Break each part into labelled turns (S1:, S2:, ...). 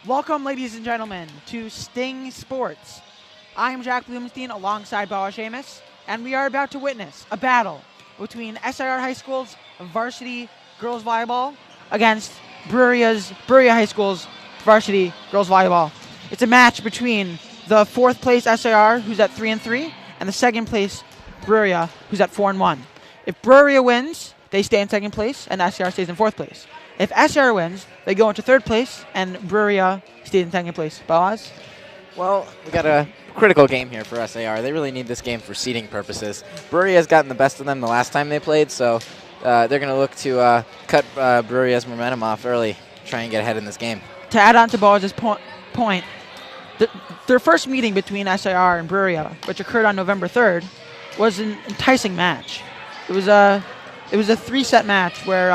S1: Welcome, ladies and gentlemen, to Sting Sports. I am Jack Blumenstein alongside Bawa Seamus, and we are about to witness a battle between SAR High School's Varsity Girls Volleyball against Bruriah High School's Varsity Girls Volleyball. It's a match between the fourth place SAR, who's at 3-3, and the second place Bruriah, who's at 4-1. If Bruriah wins, they stay in second place, and SAR stays in fourth place. If SAR wins, they go into third place, and Bruriah stays in second place. Boaz?
S2: Well, we got a critical game here for SAR. They really need this game for seeding purposes. Bruriah has gotten the best of them the last time they played, so they're going to look to cut Bruriah's momentum off early, try and get ahead in this game.
S1: To add on to Boaz's point, their first meeting between SAR and Bruriah, which occurred on November 3rd, was an enticing match. It was a 3-set match where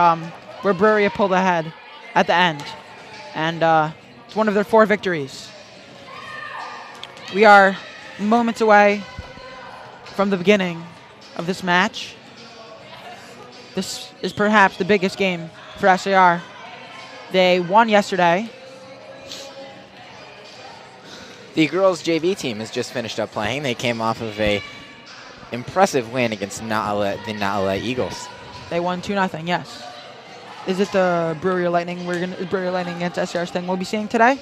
S1: Bruriah pulled ahead at the end, and it's one of their 4 victories. We are moments away from the beginning of this match. This is perhaps the biggest game for SAR. They won yesterday.
S2: The girls' JV team has just finished up playing. They came off of a impressive win against the Na'ala Eagles.
S1: They won 2-0, yes. Is it the Bruriah Lightning? Bruriah Lightning against SAR Sting we'll be seeing today?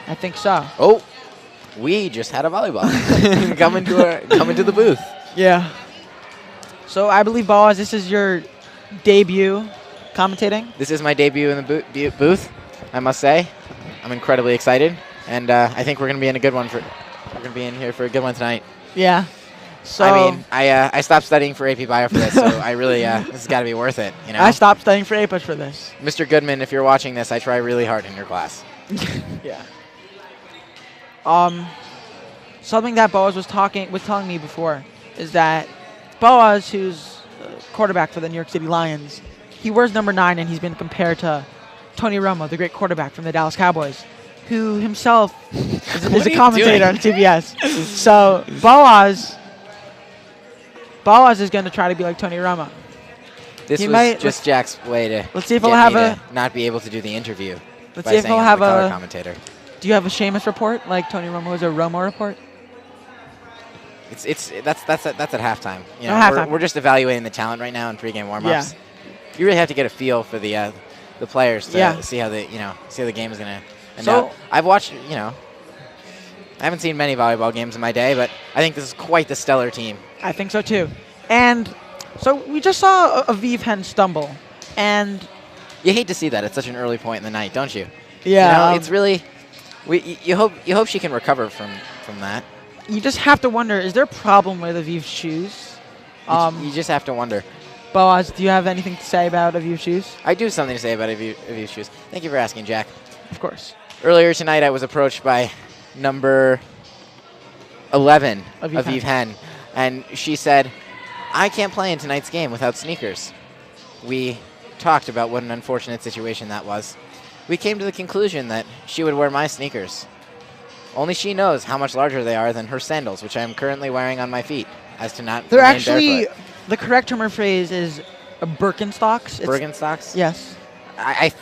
S1: I think so.
S2: Oh, we just had a volleyball coming to the booth.
S1: Yeah. So I believe, Boaz, this is your debut commentating.
S2: This is my debut in the booth, I must say. I'm incredibly excited, and I think we're going to be in a good one. We're going to be in here for a good one tonight.
S1: Yeah. So
S2: I mean, I stopped studying for AP Bio for this, so I really this has got to be worth it. You know.
S1: I stopped studying for APUS for this.
S2: Mr. Goodman, if you're watching this, I try really hard in your class.
S1: Yeah. Something that Boaz was telling me before is that Boaz, who's quarterback for the New York City Lions, he wears number 9, and he's been compared to Tony Romo, the great quarterback from the Dallas Cowboys, who himself is a commentator on CBS. So Boaz is going to try to be like Tony Romo.
S2: This was just Jack's way to
S1: let's see if he'll have
S2: not be able to do the interview.
S1: Let's see if he'll have
S2: a commentator.
S1: Do you have a Seamus report like Tony Romo has a Romo report?
S2: That's at halftime. You know,
S1: halftime.
S2: We're just evaluating the talent right now in pregame warmups.
S1: Yeah.
S2: You really have to get a feel for the players to see how the game is gonna. And I've watched. I haven't seen many volleyball games in my day, but I think this is quite the stellar team.
S1: I think so too. And so we just saw Aviv Hen stumble, and
S2: you hate to see that at such an early point in the night, don't you?
S1: Yeah.
S2: It's really. You hope she can recover from that.
S1: You just have to wonder: is there a problem with Aviv's shoes?
S2: You just have to wonder.
S1: Boaz, do you have anything to say about Aviv's shoes?
S2: I do have something to say about Aviv's shoes. Thank you for asking, Jack.
S1: Of course.
S2: Earlier tonight, I was approached by number 11, Aviv Hen, and she said, "I can't play in tonight's game without sneakers." We talked about what an unfortunate situation that was. We came to the conclusion that she would wear my sneakers. Only she knows how much larger they are than her sandals, which I am currently wearing on my feet, as to not
S1: They're
S2: remain
S1: actually,
S2: barefoot.
S1: the correct term or phrase is Birkenstocks.
S2: Birkenstocks?
S1: Yes.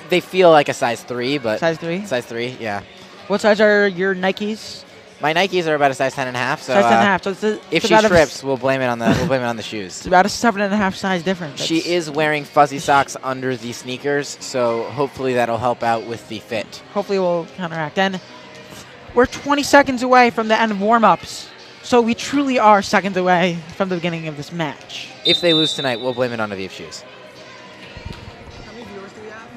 S2: They feel like a size 3, but...
S1: Size 3?
S2: Size 3, yeah.
S1: What size are your Nikes?
S2: My Nikes are about a size 10.5. So
S1: size 10.5. So
S2: if she trips, we'll blame it on the shoes.
S1: It's about a 7.5 size difference.
S2: She is wearing fuzzy socks under the sneakers, so hopefully that'll help out with the fit.
S1: Hopefully we'll counteract. And we're 20 seconds away from the end of warm-ups, so we truly are seconds away from the beginning of this match.
S2: If they lose tonight, we'll blame it on Aviv's shoes.
S1: How many viewers do we have?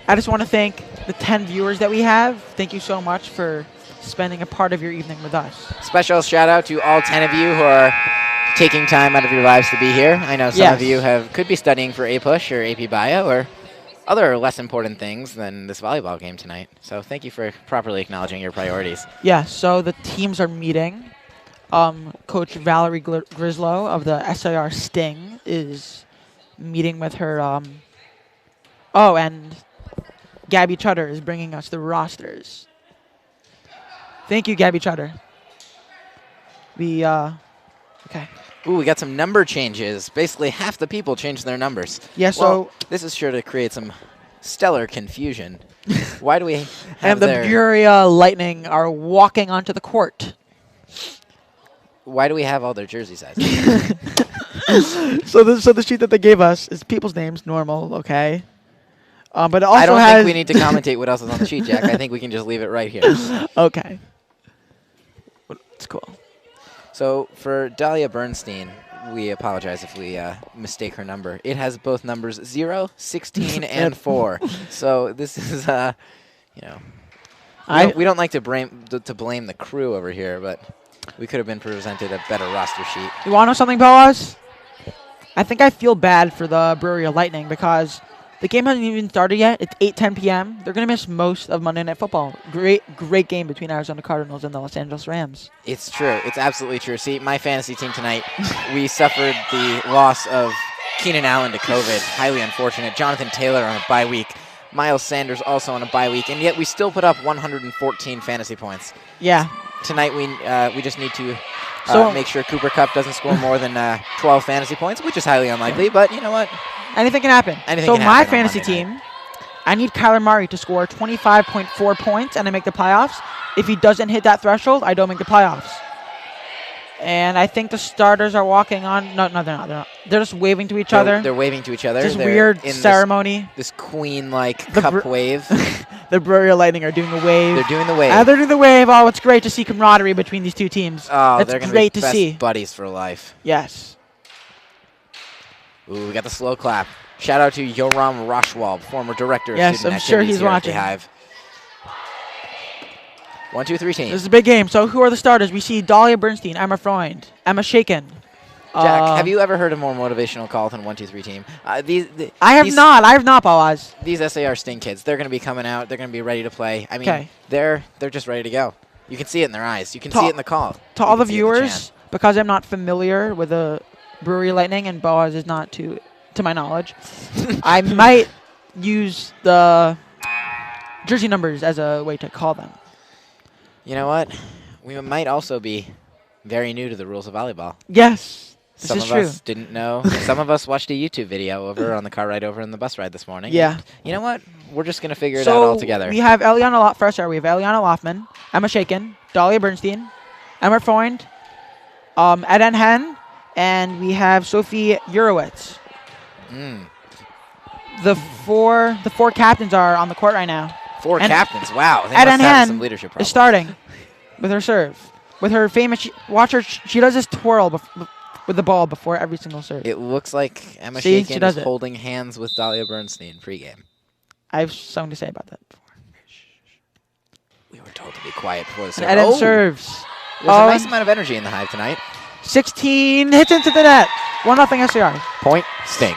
S1: I just want to thank the 10 viewers that we have. Thank you so much for spending a part of your evening with us.
S2: Special shout out to all 10 of you who are taking time out of your lives to be here. I know some of you could be studying for APUSH or AP Bio or other less important things than this volleyball game tonight. So thank you for properly acknowledging your priorities.
S1: Yeah, so the teams are meeting. Coach Valerie Grislow of the SAR Sting is meeting with her. And Gabby Chutter is bringing us the rosters. Thank you, Gabby Chutter. Okay.
S2: Ooh, we got some number changes. Basically, half the people changed their numbers.
S1: Yeah, so
S2: this is sure to create some stellar confusion. Why do we have
S1: and the Bruriah Lightning are walking onto the court.
S2: Why do we have all their jersey sizes?
S1: So the sheet that they gave us is people's names, normal, okay. But it also
S2: I don't think we need to commentate what else is on the sheet, Jack. I think we can just leave it right here.
S1: Okay. It's cool.
S2: So for Dahlia Bernstein, we apologize if we mistake her number. It has both numbers 0, 16, and 4. So this is, we don't like to blame the crew over here, but we could have been presented a better roster sheet.
S1: You want to know something, Boaz? I think I feel bad for the Bruriah Lightning because the game hasn't even started yet. It's 8:10 p.m. They're going to miss most of Monday Night Football. Great game between Arizona Cardinals and the Los Angeles Rams.
S2: It's true. It's absolutely true. See, my fantasy team tonight, we suffered the loss of Keenan Allen to COVID. Highly unfortunate. Jonathan Taylor on a bye week. Miles Sanders also on a bye week. And yet we still put up 114 fantasy points.
S1: Yeah.
S2: Tonight we just need to make sure Cooper Kupp doesn't score more than 12 fantasy points, which is highly unlikely. But you know what?
S1: Anything can happen.
S2: So
S1: my fantasy team, I need Kyler Murray to score 25.4 points and I make the playoffs. If he doesn't hit that threshold, I don't make the playoffs. And I think the starters are walking on. No, they're not. They're just waving to each other.
S2: They're waving to each other.
S1: This weird ceremony.
S2: This queen-like cup wave.
S1: The Bruriah Lightning are doing the wave.
S2: They're doing the wave.
S1: They're doing the wave. Oh, it's great to see camaraderie between these two teams.
S2: Oh,
S1: it's
S2: they're going
S1: great
S2: to be
S1: to
S2: best
S1: see.
S2: buddies for life.
S1: Yes.
S2: Ooh, we got the slow clap. Shout out to Yoram Roshwald, former director of student
S1: I'm sure he's
S2: here
S1: watching.
S2: At the Hive. 1, 2, 3 team.
S1: This is a big game. So who are the starters? We see Dahlia Bernstein, Emma Freund, Emma Shaken.
S2: Jack, have you ever heard a more motivational call than 1, 2, 3 team?
S1: I have not, Boaz.
S2: These SAR Sting kids, they're going to be coming out. They're going to be ready to play. I mean, they're just ready to go. You can see it in their eyes. You can see it in the call.
S1: To all the viewers, because I'm not familiar with the Bruriah Lightning and Boaz is not to my knowledge, I might use the jersey numbers as a way to call them.
S2: You know what? We might also be very new to the rules of volleyball.
S1: Yes,
S2: Some of us didn't know. Some of us watched a YouTube video over on the car ride over in the bus ride this morning.
S1: Yeah.
S2: You know what? We're just going to figure it out all together.
S1: We have Eliana Loftman, Emma Shaken, Dahlia Bernstein, Emma Freund, Eden Hen, and we have Sophie Urowitz. The four captains are on the court right now.
S2: Four captains. Wow. They
S1: Eden
S2: must have
S1: Hen
S2: some leadership problems.
S1: is starting with her serve. With her famous, watch her. She does this twirl with the ball before every single serve.
S2: It looks like Emma Shaken is holding hands with Dahlia Bernstein pregame.
S1: I have something to say about that before.
S2: We were told to be quiet before the serve.
S1: Eden serves.
S2: There's a nice amount of energy in the Hive tonight.
S1: 16 hits into the net. 1-0 SAR.
S2: Point Sting.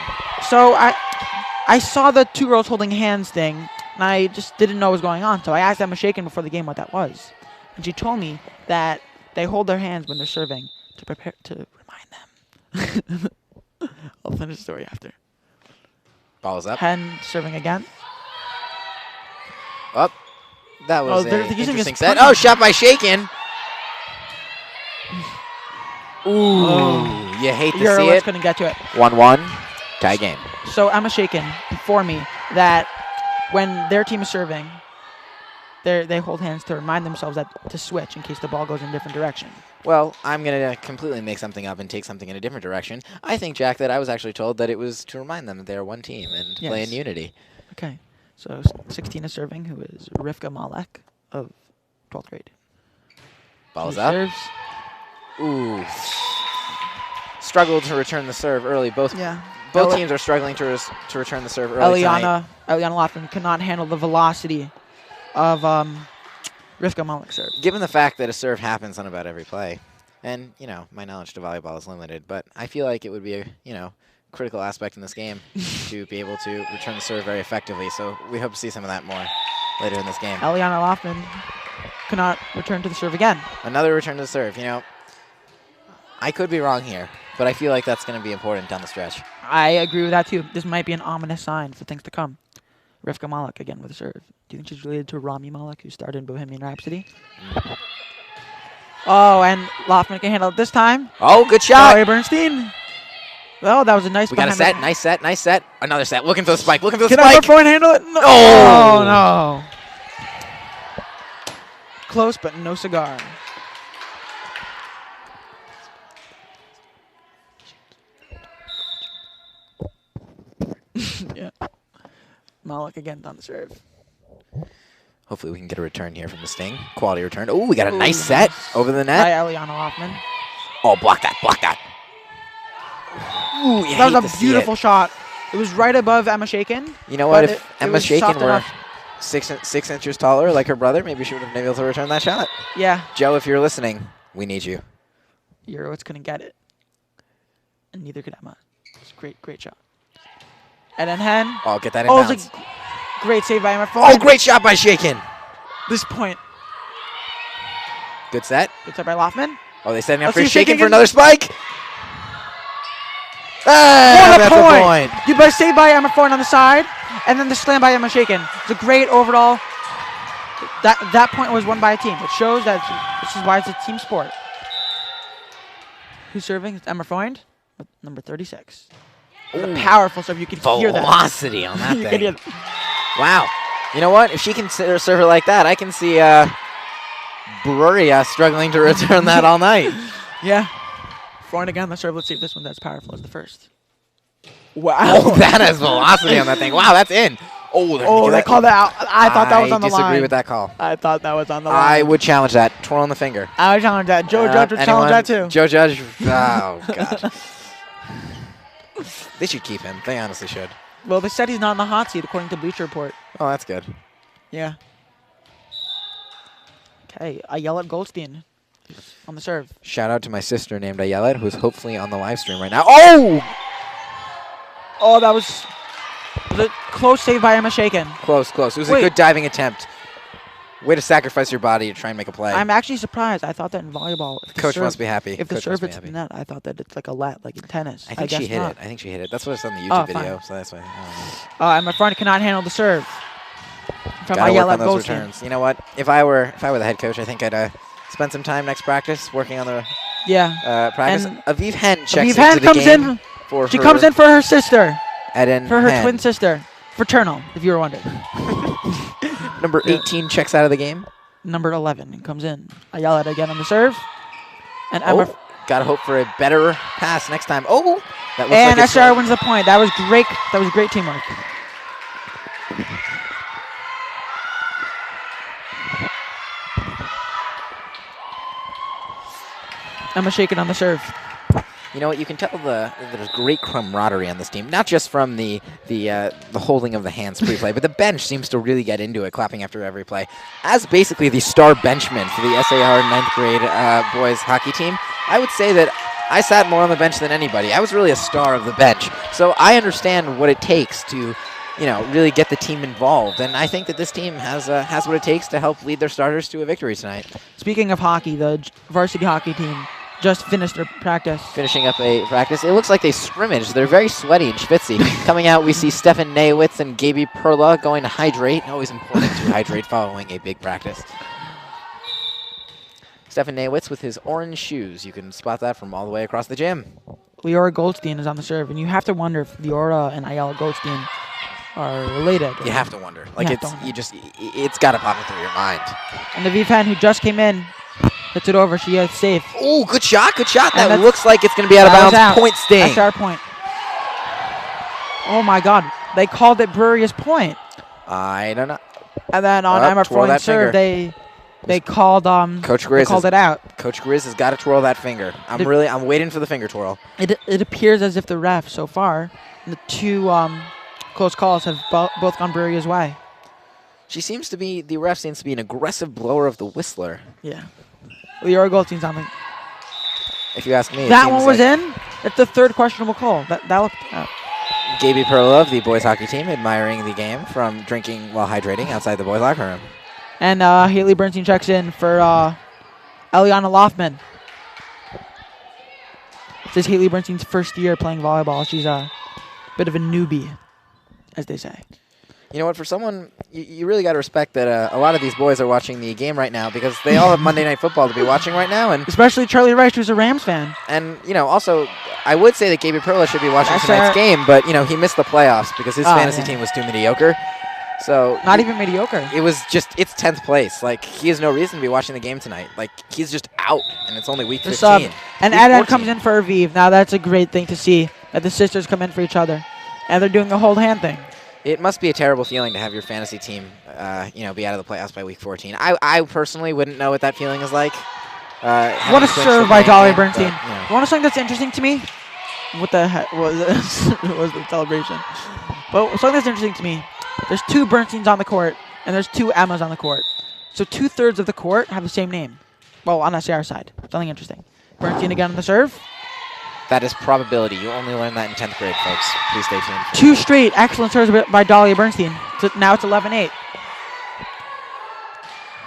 S1: So I saw the two girls holding hands thing, and I just didn't know what was going on. So I asked Emma Shaken before the game what that was, and she told me that they hold their hands when they're serving to prepare to remind them. I'll finish the story after.
S2: Ball is up.
S1: Hen serving again.
S2: Up. That was
S1: they're
S2: an
S1: using
S2: interesting set. Oh, shot by Shaken. Ooh, you hate to see it.
S1: Couldn't get to it.
S2: 1-1, tie game.
S1: So Emma Shaken informed me that when their team is serving, they hold hands to remind themselves that to switch in case the ball goes in a different direction.
S2: Well, I'm going to completely make something up and take something in a different direction. I think, Jack, that I was actually told that it was to remind them that they're one team and play in unity.
S1: Okay. So 16 is serving, who is Rivka Malek of 12th grade.
S2: Ball is up.
S1: Serves.
S2: Ooh. Struggled to return the serve early. Both teams are struggling to return the serve early
S1: Eliana Loftman cannot handle the velocity of Rivka Malek's serve.
S2: Given the fact that a serve happens on about every play, and, my knowledge to volleyball is limited, but I feel like it would be a, critical aspect in this game to be able to return the serve very effectively. So we hope to see some of that more later in this game.
S1: Eliana Loftman cannot return to the serve again.
S2: Another return to the serve. I could be wrong here, but I feel like that's going to be important down the stretch.
S1: I agree with that, too. This might be an ominous sign for things to come. Rivka Malek again with a serve. Do you think she's related to Rami Malek, who starred in Bohemian Rhapsody? Oh, and Loftman can handle it this time.
S2: Oh, good shot.
S1: Bruriah Bernstein. Oh, that was a nice.
S2: We got a set. Nice set. Nice set. Another set. Looking for the spike. Looking for the
S1: Can
S2: spike.
S1: Can handle it? No.
S2: Oh.
S1: Oh, no. Close, but no cigar. Yeah. Malik again on the serve.
S2: Hopefully we can get a return here from the Sting. Quality return. Oh, we got a nice set over the net.
S1: By Eliana Hoffman.
S2: Oh, block that. Block that. Ooh,
S1: that was a beautiful shot. It was right above Emma Shakin.
S2: You know what? If Emma Shakin were 6 inches taller like her brother, maybe she would have been able to return that shot.
S1: Yeah.
S2: Joe, if you're listening, we need you.
S1: Eurowitz couldn't get it. And neither could Emma. It's a great shot. And then Hen.
S2: Oh, get that in bounds.
S1: It was a great save by Emma.
S2: Oh, great shot by Shakin.
S1: This point.
S2: Good set.
S1: Good set by Loftman.
S2: Oh, they setting up for Shakin for another spike.
S1: What a point! You by save by Emma Foyne on the side, and then the slam by Emma Shakin. It's a great overall. That point was won by a team. It shows that this is why it's a team sport. Who's serving? It's Emma Foyne, number 36. A powerful serve. You can hear that.
S2: Velocity on that
S1: you
S2: thing.
S1: Can hear
S2: Wow. You know what? If she can serve it like that, I can see Bruriah struggling to return that all night.
S1: Yeah. Foyne again, the serve. Let's see if this one's as powerful as the first.
S2: Wow. Oh, that has velocity on that thing. Wow, that's in.
S1: Oh, they called that out. I thought that was on the line.
S2: I disagree with that call.
S1: I thought that was on the line.
S2: I would challenge that. Twirl on the finger.
S1: I would challenge that. Joe Judge would challenge that too.
S2: Joe Judge. Oh, God. They should keep him. They honestly should.
S1: Well, they said he's not in the hot seat according to Bleacher Report.
S2: Oh, that's good.
S1: Yeah. Okay, Ayelet Goldstein on the serve.
S2: Shout out to my sister named Ayelet, who's hopefully on the live stream right now. Oh!
S1: Oh, that was a close save by Emma Shakin.
S2: Close. It was a good diving attempt. Way to sacrifice your body to try and make a play.
S1: I'm actually surprised. I thought that in volleyball.
S2: Coach must be happy.
S1: If the serve hits the net, I thought that it's like a let, like in tennis.
S2: I think she hit it. I think she hit it. That's what I saw in the YouTube video, so that's why.
S1: And my friend cannot handle the serve.
S2: Gotta work on those returns. You know what? If I were the head coach, I think I'd spend some time next practice working on the practice. And Aviv Hen checks into the game.
S1: She comes in for her sister.
S2: Eden
S1: for her
S2: Hen.
S1: twin sister. Fraternal, if you were wondering.
S2: Number 18 checks out of the game.
S1: Number 11 comes in. Ayelet again on the serve. And
S2: gotta hope for a better pass next time. Oh, that looks
S1: and
S2: like
S1: SAR wins the point. That was great. That was great teamwork. Emma Shakin on the serve.
S2: You know what? You can tell there's great camaraderie on this team, not just from the holding of the hands pre-play, but the bench seems to really get into it, clapping after every play. As basically the star benchman for the SAR 9th grade boys hockey team, I would say that I sat more on the bench than anybody. I was really a star of the bench, so I understand what it takes to, really get the team involved, and I think that this team has what it takes to help lead their starters to a victory tonight. Speaking
S1: of hockey, the varsity hockey team just finished their practice.
S2: Finishing up a practice. It looks like they scrimmaged. They're very sweaty and schwitzy. Coming out, we see Stefan Naywitz and Gaby Perla going to hydrate. Always important to hydrate following a big practice. Stefan Naywitz with his orange shoes. You can spot that from all the way across the gym.
S1: Leora Goldstein is on the serve, and you have to wonder if Leora and Ayelet Goldstein are related.
S2: You have to wonder. Like it's got to pop into your mind.
S1: And the Vivan, who just came in, hits it over. She is safe.
S2: Oh, good shot. That looks like it's going to be out of bounds. Point Sting.
S1: That's our point. Oh, my God. They called it Bruriah's point.
S2: I don't know.
S1: And then on Emma Freund's serve, they called
S2: Coach Grizz
S1: called it out.
S2: Coach Grizz has got to twirl that finger. I'm waiting for the finger twirl.
S1: It appears as if the ref so far, the two close calls have both gone Bruriah's way.
S2: The ref seems to be an aggressive blower of the whistler.
S1: Yeah. Leora Goldstein's on the.
S2: If you ask me,
S1: that one was in. It's the third questionable call. That looked out.
S2: Gaby Perla of the boys hockey team admiring the game from drinking while hydrating outside the boys locker room.
S1: And Haley Bernstein checks in for Eliana Loftman. This is Haley Bernstein's first year playing volleyball. She's a bit of a newbie, as they say.
S2: You know what? For someone, you really got to respect that a lot of these boys are watching the game right now because they all have Monday Night Football to be watching right now. And
S1: especially Charlie Rice, who's a Rams fan.
S2: And, also, I would say that Gaby Perla should be watching tonight's game, but, he missed the playoffs because his fantasy team was too mediocre. So
S1: not even mediocre.
S2: It was just, it's 10th place. Like, he has no reason to be watching the game tonight. Like, he's just out, and it's only week 15.
S1: And Adam comes in for Aviv. Now, that's a great thing to see, that the sisters come in for each other. And they're doing the hold hand thing.
S2: It must be a terrible feeling to have your fantasy team, be out of the playoffs by week 14. I personally wouldn't know what that feeling is like.
S1: What a serve by Dolly Bernstein. You want to something that's interesting to me? What the heck was the celebration? But something that's interesting to me, there's 2 Bernsteins on the court, and there's 2 Emmas on the court. So 2/3 of the court have the same name. Well, on SAR side. Something interesting. Bernstein again on the serve.
S2: That is probability. You only learn that in 10th grade, folks. Please stay tuned.
S1: 2 straight excellent serves by Dolly Bernstein. So now it's 11-8.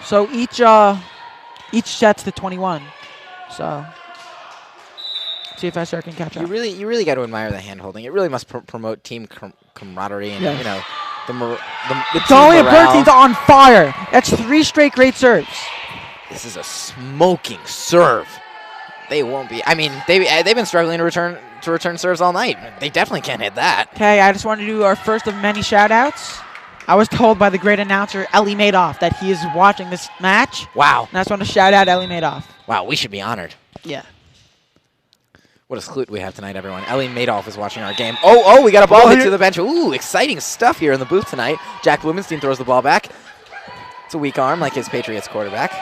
S1: So each set's to 21. So see if SR can catch up.
S2: You really got to admire the hand holding. It really must promote team camaraderie and the
S1: Dolly Bernstein's on fire. That's 3 straight great serves.
S2: This is a smoking serve. They won't be. I mean, they've been struggling to return serves all night. They definitely can't hit that.
S1: Okay, I just wanted to do our first of many shout-outs. I was told by the great announcer, Ellie Madoff, that he is watching this match.
S2: Wow.
S1: And I just want to shout out Ellie Madoff.
S2: Wow, we should be honored.
S1: Yeah.
S2: What a salute we have tonight, everyone. Ellie Madoff is watching our game. Oh, we got a ball hit to the bench. Ooh, exciting stuff here in the booth tonight. Jack Blumenstein throws the ball back. It's a weak arm like his Patriots quarterback.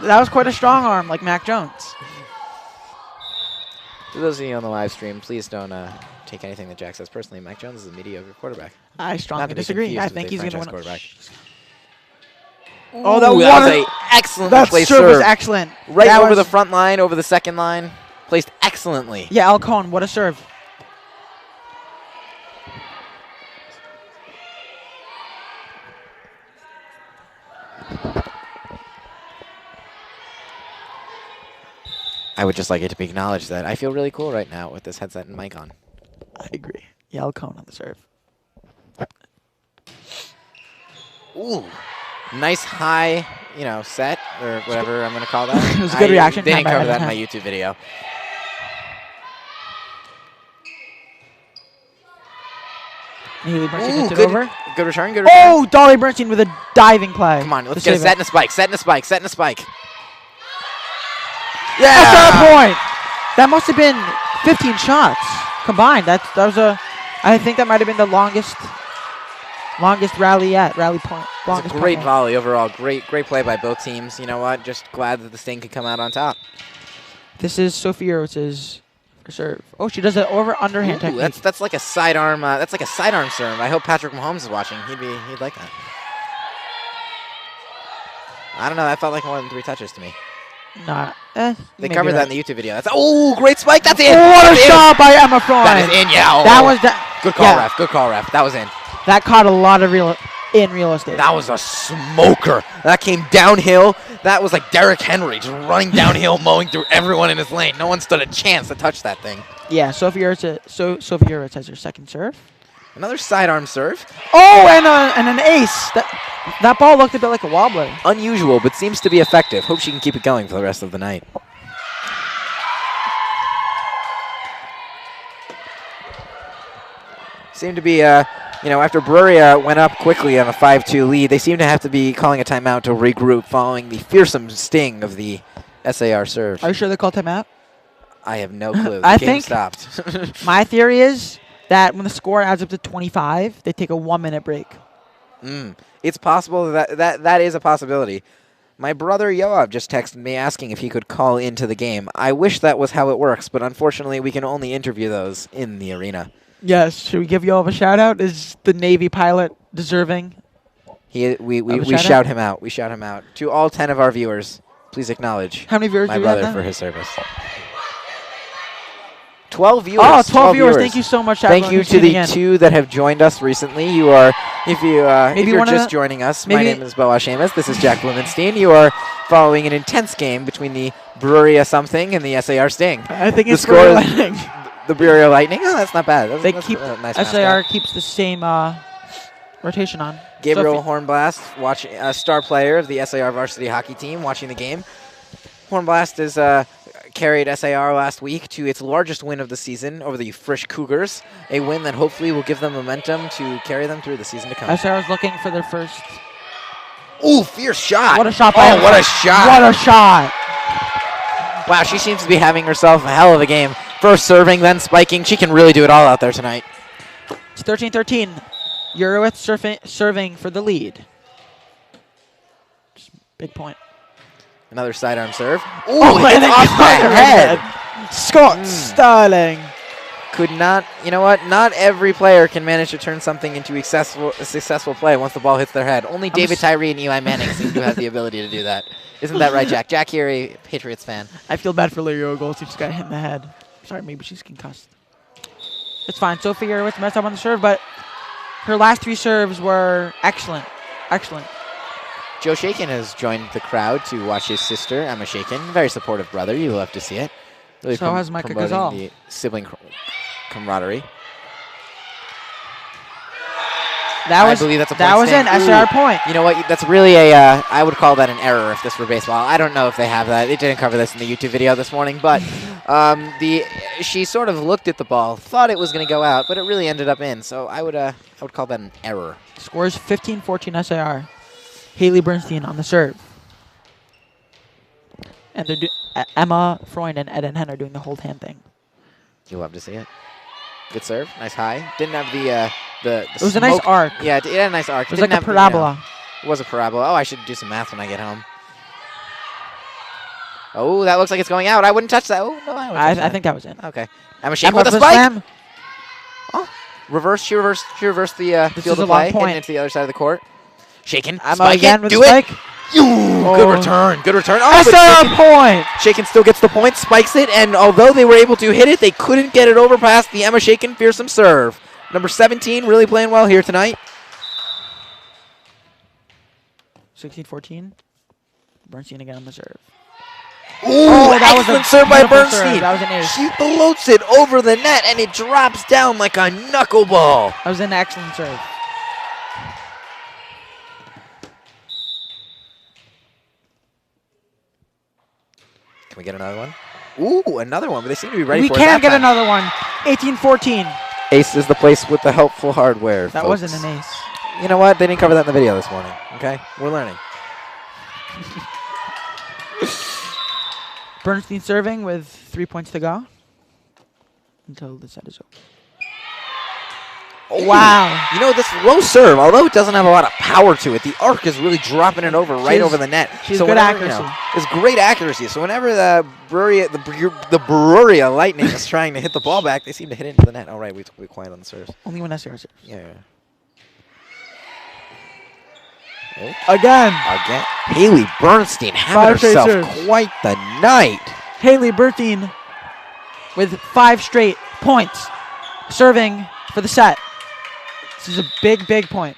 S1: That was quite a strong arm, like Mac Jones.
S2: For those of you on the live stream, please don't take anything that Jack says personally. Mac Jones is a mediocre quarterback.
S1: I strongly disagree. I think he's going to win.
S2: Quarterback.
S1: Oh, that
S2: was an excellent place serve.
S1: That serve was excellent.
S2: Right over the front line, over the second line. Placed excellently.
S1: Yeah, El Cohn, what a serve.
S2: I would just like it to be acknowledged that I feel really cool right now with this headset and mic on.
S1: I agree. Yeah, El Cohn on the serve.
S2: Ooh. Nice high, set, or whatever I'm going to call that.
S1: It was a good reaction.
S2: They didn't cover that in my YouTube video.
S1: Haley Bernstein good over.
S2: Good return, good return.
S1: Oh, Dolly Bernstein with a diving play.
S2: Come on, let's get a set and a spike, set and a spike, set and a spike.
S1: Yeah! That's our point. That must have been 15 shots combined. That was I think that might have been the longest rally point.
S2: It's a great volley overall. Great play by both teams. You know what? Just glad that this thing could come out on top.
S1: This is Sophie Erowitz's serve. Oh, she does an over-underhand technique.
S2: That's like a sidearm. That's like a sidearm serve. I hope Patrick Mahomes is watching. He'd like that. I don't know. That felt like more than 3 touches to me.
S1: Nah.
S2: They covered that in the YouTube video. Great spike. That's in.
S1: What a shot by Emma Fry.
S2: That is in. Yeah.
S1: That was
S2: good call, ref. Good call, ref. That was in.
S1: That caught a lot of real estate.
S2: That was a smoker. That came downhill. That was like Derrick Henry just running downhill, mowing through everyone in his lane. No one stood a chance to touch that thing.
S1: Yeah, Sophie Erowiz has her second serve.
S2: Another sidearm serve.
S1: Oh, and an ace. That ball looked a bit like a wobbler.
S2: Unusual, but seems to be effective. Hope she can keep it going for the rest of the night. Seemed to be, after Bruriah went up quickly on a 5-2 lead, they seem to have to be calling a timeout to regroup following the fearsome sting of the SAR serve.
S1: Are you sure they called timeout?
S2: I have no clue. The game stopped.
S1: My theory is that when the score adds up to 25, they take a 1-minute break.
S2: It's possible that is a possibility. My brother Yoav just texted me asking if he could call into the game. I wish that was how it works, but unfortunately we can only interview those in the arena.
S1: Yes. Should we give Yoav a shout-out? Is the Navy pilot deserving?
S2: We shout him out. We shout him out. To all 10 of our viewers, please acknowledge
S1: how many viewers
S2: my
S1: do we have
S2: brother
S1: now?
S2: for his service. 12 viewers.
S1: Oh, 12 viewers. Thank you so much.
S2: Thank you to the 2 that have joined us recently. If you're just joining us, my name is Boaz Sheamus. This is Jack Blumenstein. You are following an intense game between the Bruriah something and the SAR Sting.
S1: I think it's
S2: the score
S1: Lightning.
S2: The Bruriah Lightning. Oh, that's not bad.
S1: Nice SAR keeps the same Rotation on.
S2: Gabriel Hornblast, a star player of the SAR varsity hockey team, watching the game. Hornblast has carried SAR last week to its largest win of the season over the Frisch Cougars, a win that hopefully will give them momentum to carry them through the season to come.
S1: SAR is looking for their first.
S2: Ooh, fierce shot.
S1: What a shot by
S2: what a shot.
S1: What a shot.
S2: Wow, she seems to be having herself a hell of a game. First serving, then spiking. She can really do it all out there tonight.
S1: It's 13-13. Eurowitz serving for the lead. Just big point.
S2: Another sidearm serve.
S1: Ooh, and off the head. Scott Sterling.
S2: Could not, you know what? Not every player can manage to turn something into a successful play once the ball hits their head. Only David Tyree and Eli Manning seem to have the ability to do that. Isn't that right, Jack? Jack here, a Patriots fan.
S1: I feel bad for Lyra Gold. She just got hit in the head. Sorry, maybe she's concussed. It's fine. Sophie Eurowitz messed up on the serve, but her last 3 serves were excellent. Excellent.
S2: Joe Shakin has joined the crowd to watch his sister, Emma Shakin. Very supportive brother. You love to see it. Really
S1: so has Micah Gazal.
S2: The sibling camaraderie. I believe that's a point.
S1: That was an SAR point.
S2: You know what? That's really I would call that an error if this were baseball. I don't know if they have that. It didn't cover this in the YouTube video this morning, but she sort of looked at the ball, thought it was going to go out, but it really ended up in. So I would call that an error.
S1: Scores 15-14 SAR. Haley Bernstein on the serve. And Emma Freund and Eden Hen are doing the hold hand thing.
S2: You love to see it. Good serve. Nice high. Didn't have the
S1: it was a nice arc.
S2: Yeah, it had a nice arc.
S1: It was like a parabola.
S2: It was a parabola. Oh, I should do some math when I get home. Oh, that looks like it's going out. I wouldn't touch that. Oh, no,
S1: I think that was in.
S2: Okay. Emma Shakin with a spike. Oh, reverse. She reversed the field of play, hitting it to the other side of the court. Shakin.
S1: Emma again with a spike.
S2: Good return. Good return. Oh,
S1: SAR point.
S2: Shakin still gets the point, spikes it, and although they were able to hit it, they couldn't get it over past the Emma Shakin fearsome serve. Number 17 really playing well here tonight.
S1: 16-14. Bernstein again on the serve.
S2: Ooh, that excellent serve by Bernstein.
S1: That was an ace.
S2: She floats it over the net, and it drops down like a knuckleball.
S1: That was an excellent serve.
S2: Can we get another one? Ooh, another one, but they seem to be ready for it.
S1: We can get another one. 18-14.
S2: Ace is the place with the helpful hardware,
S1: That
S2: folks.
S1: wasn't an ace.
S2: You know what? They didn't cover that in the video this morning, okay? We're learning.
S1: Bernstein serving with 3 points to go until the set is over.
S2: Oh,
S1: wow.
S2: You know, this low serve, although it doesn't have a lot of power to it, the arc is really dropping it over over the net.
S1: She's good accuracy.
S2: It's great accuracy. So whenever the Bruriah Lightning is trying to hit the ball back, they seem to hit it into the net. All right, we be quiet on the serves.
S1: Only when SAR serves.
S2: Yeah.
S1: Oh. Again.
S2: Haley Bernstein having herself quite the night.
S1: Haley Bernstein with 5 straight points, serving for the set. This is a big, big point.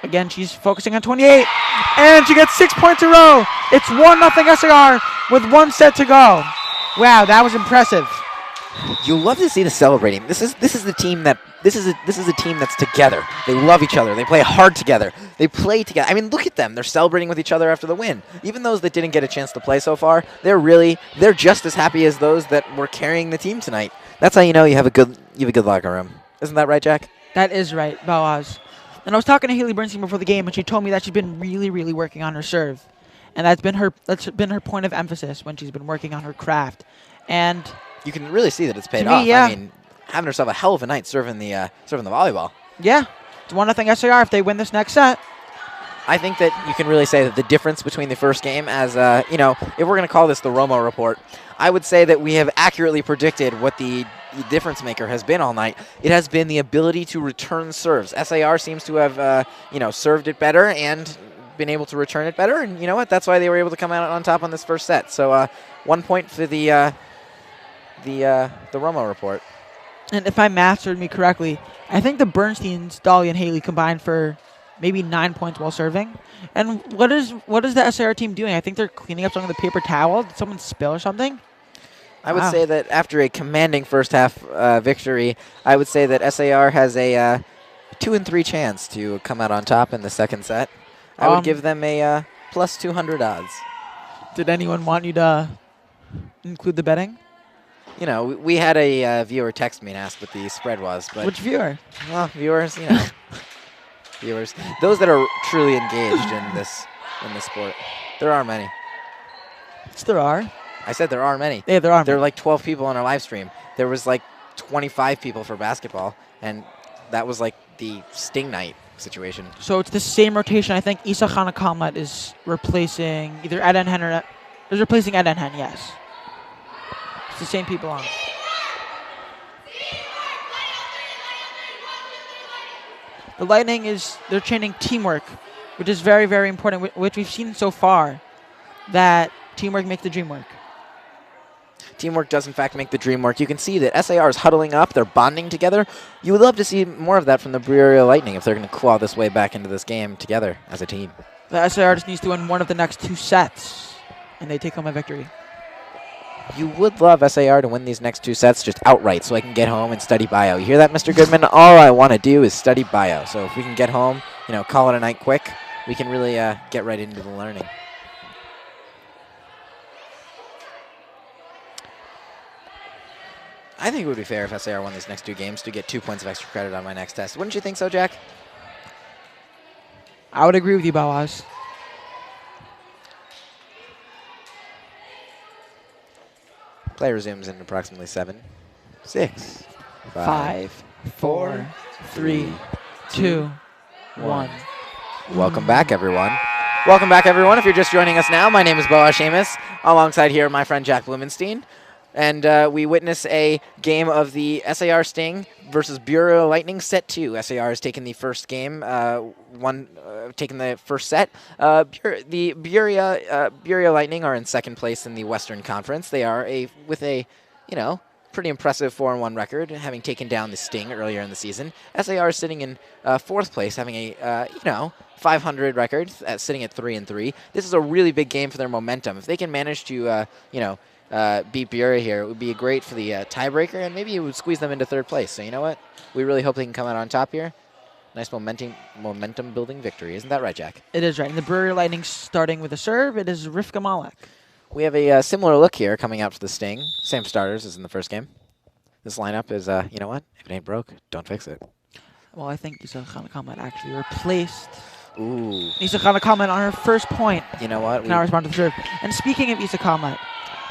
S1: Again, she's focusing on 28, and she gets 6 points in a row. It's 1-0 SAR with 1 set to go. Wow, that was impressive.
S2: You love to see the celebrating. This is the team that this is a team that's together. They love each other. They play hard together. They play together. I mean, look at them. They're celebrating with each other after the win. Even those that didn't get a chance to play so far, they're just as happy as those that were carrying the team tonight. That's how you know you have a good locker room. Isn't that right, Jack?
S1: That is right, Boaz. And I was talking to Haley Bernstein before the game, and she told me that she's been really, really working on her serve, and that's been her point of emphasis when she's been working on her craft. And
S2: you can really see that it's paid off.
S1: Yeah.
S2: I mean, having herself a hell of a night serving the volleyball.
S1: Yeah, it's 1-0 SAR if they win this next set.
S2: I think that you can really say that the difference between the first game, as if we're going to call this the Romo report, I would say that we have accurately predicted what the difference maker has been all night. It has been the ability to return serves. SAR seems to have served it better and been able to return it better, and you know what? That's why they were able to come out on top on this first set. So 1 point for the Romo report.
S1: And if my math served me correctly, I think the Bernsteins, Dolly, and Haley combined for maybe 9 points while serving. And what is the SAR team doing? I think they're cleaning up some of the paper towel. Did someone spill or something?
S2: I would say that after a commanding first half victory, I would say that SAR has a 2 in 3 chance to come out on top in the second set. I would give them a plus 200 odds.
S1: Did anyone want you to include the betting?
S2: You know, we had a viewer text me and ask what the spread was. But
S1: which viewer?
S2: Well, viewers, you know. Viewers. Those that are truly engaged in this sport. There are many.
S1: Yes, there are.
S2: I said there are many.
S1: Yeah, there are.
S2: There are like 12 people on our live stream. There was like 25 people for basketball, and that was like the Sting night situation.
S1: So it's the same rotation. I think Isa Khanakamat is replacing either Ed Hen or is replacing Ed Hen. Yes, it's the same people on. The Lightning they're training teamwork, which is very, very important, which we've seen so far, that teamwork makes the dream work.
S2: Teamwork does, in fact, make the dream work. You can see that SAR is huddling up. They're bonding together. You would love to see more of that from the Bruriah Lightning if they're going to claw this way back into this game together as a team.
S1: The SAR just needs to win one of the next 2 sets, and they take home a victory.
S2: You would love SAR to win these next 2 sets just outright so I can get home and study bio. You hear that, Mr. Goodman? All I want to do is study bio. So if we can get home, call it a night quick, we can really get right into the learning. I think it would be fair if SAR won these next 2 games to get 2 points of extra credit on my next test. Wouldn't you think so, Jack?
S1: I would agree with you, Bawaz.
S2: Play resumes in approximately 7, 6,
S1: 5, 4, 3, 2, 1.
S2: Welcome back, everyone. Welcome back, everyone. If you're just joining us now, my name is Boaz Seamus. Alongside here, my friend Jack Blumenstein. And we witness a game of the SAR Sting versus Bruriah Lightning Set 2. SAR has taken the first game, taken the first set. The Bruriah Lightning are in second place in the Western Conference. They are with a pretty impressive 4-1 record, having taken down the Sting earlier in the season. SAR is sitting in fourth place, having a 500 record, sitting at 3-3. This is a really big game for their momentum. If they can manage to beat Bruriah here, it would be great for the tiebreaker, and maybe it would squeeze them into third place. So you know what? We really hope they can come out on top here. Nice momentum-building victory. Isn't that right, Jack?
S1: It is right. And the Bruriah Lightning starting with a serve. It is Rifka Malek.
S2: We have a similar look here coming out for the Sting. Same starters as in the first game. This lineup is, you know what? If it ain't broke, don't fix it.
S1: Well, I think Isa Khanakamat actually replaced
S2: Isa
S1: Khanakamat on her first point.
S2: You know what?
S1: Now respond to the serve. And speaking of Isa Khanakamat,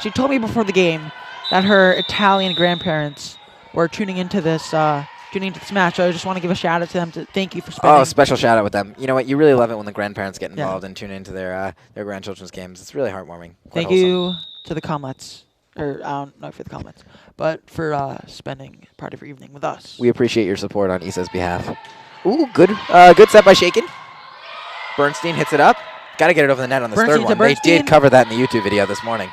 S1: she told me before the game that her Italian grandparents were tuning into this match. So I just want to give a shout out to them to thank you for spending.
S2: Oh, special shout out with them. You know what? You really love it when the grandparents get involved and tune into their grandchildren's games. It's really heartwarming.
S1: Thank you to the Comlets. Or I don't know for the Comlets, but for spending part of your evening with us.
S2: We appreciate your support on Isa's behalf. Ooh, good set by Shaken. Bernstein hits it up. Got to get it over the net on this third one. They did cover that in the YouTube video this morning.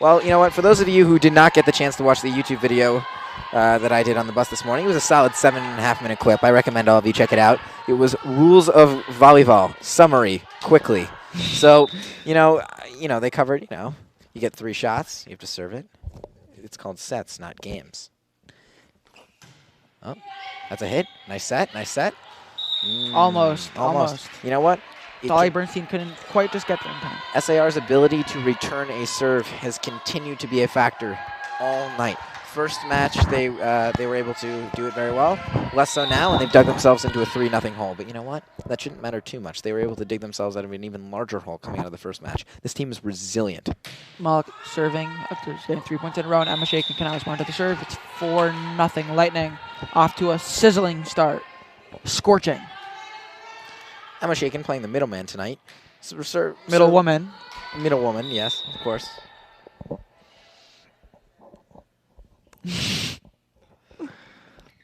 S2: Well, you know what? For those of you who did not get the chance to watch the YouTube video that I did on the bus this morning, it was a solid 7.5-minute clip. I recommend all of you check it out. It was rules of volleyball, summary, quickly. So, they covered, you get 3 shots, you have to serve it. It's called sets, not games. Oh, that's a hit. Nice set.
S1: Almost.
S2: You know what?
S1: Dolly Bernstein couldn't quite just get there in time.
S2: SAR's ability to return a serve has continued to be a factor all night. First match, they were able to do it very well. Less so now, and they've dug themselves into a 3-0 hole. But you know what? That shouldn't matter too much. They were able to dig themselves out of an even larger hole coming out of the first match. This team is resilient.
S1: Malek serving after getting 3 points in a row, and Emma Shaken can now respond to the serve. It's 4-0 Lightning off to a sizzling start. Scorching.
S2: Emma Shaken playing the middleman tonight.
S1: Middle woman,
S2: yes, of course.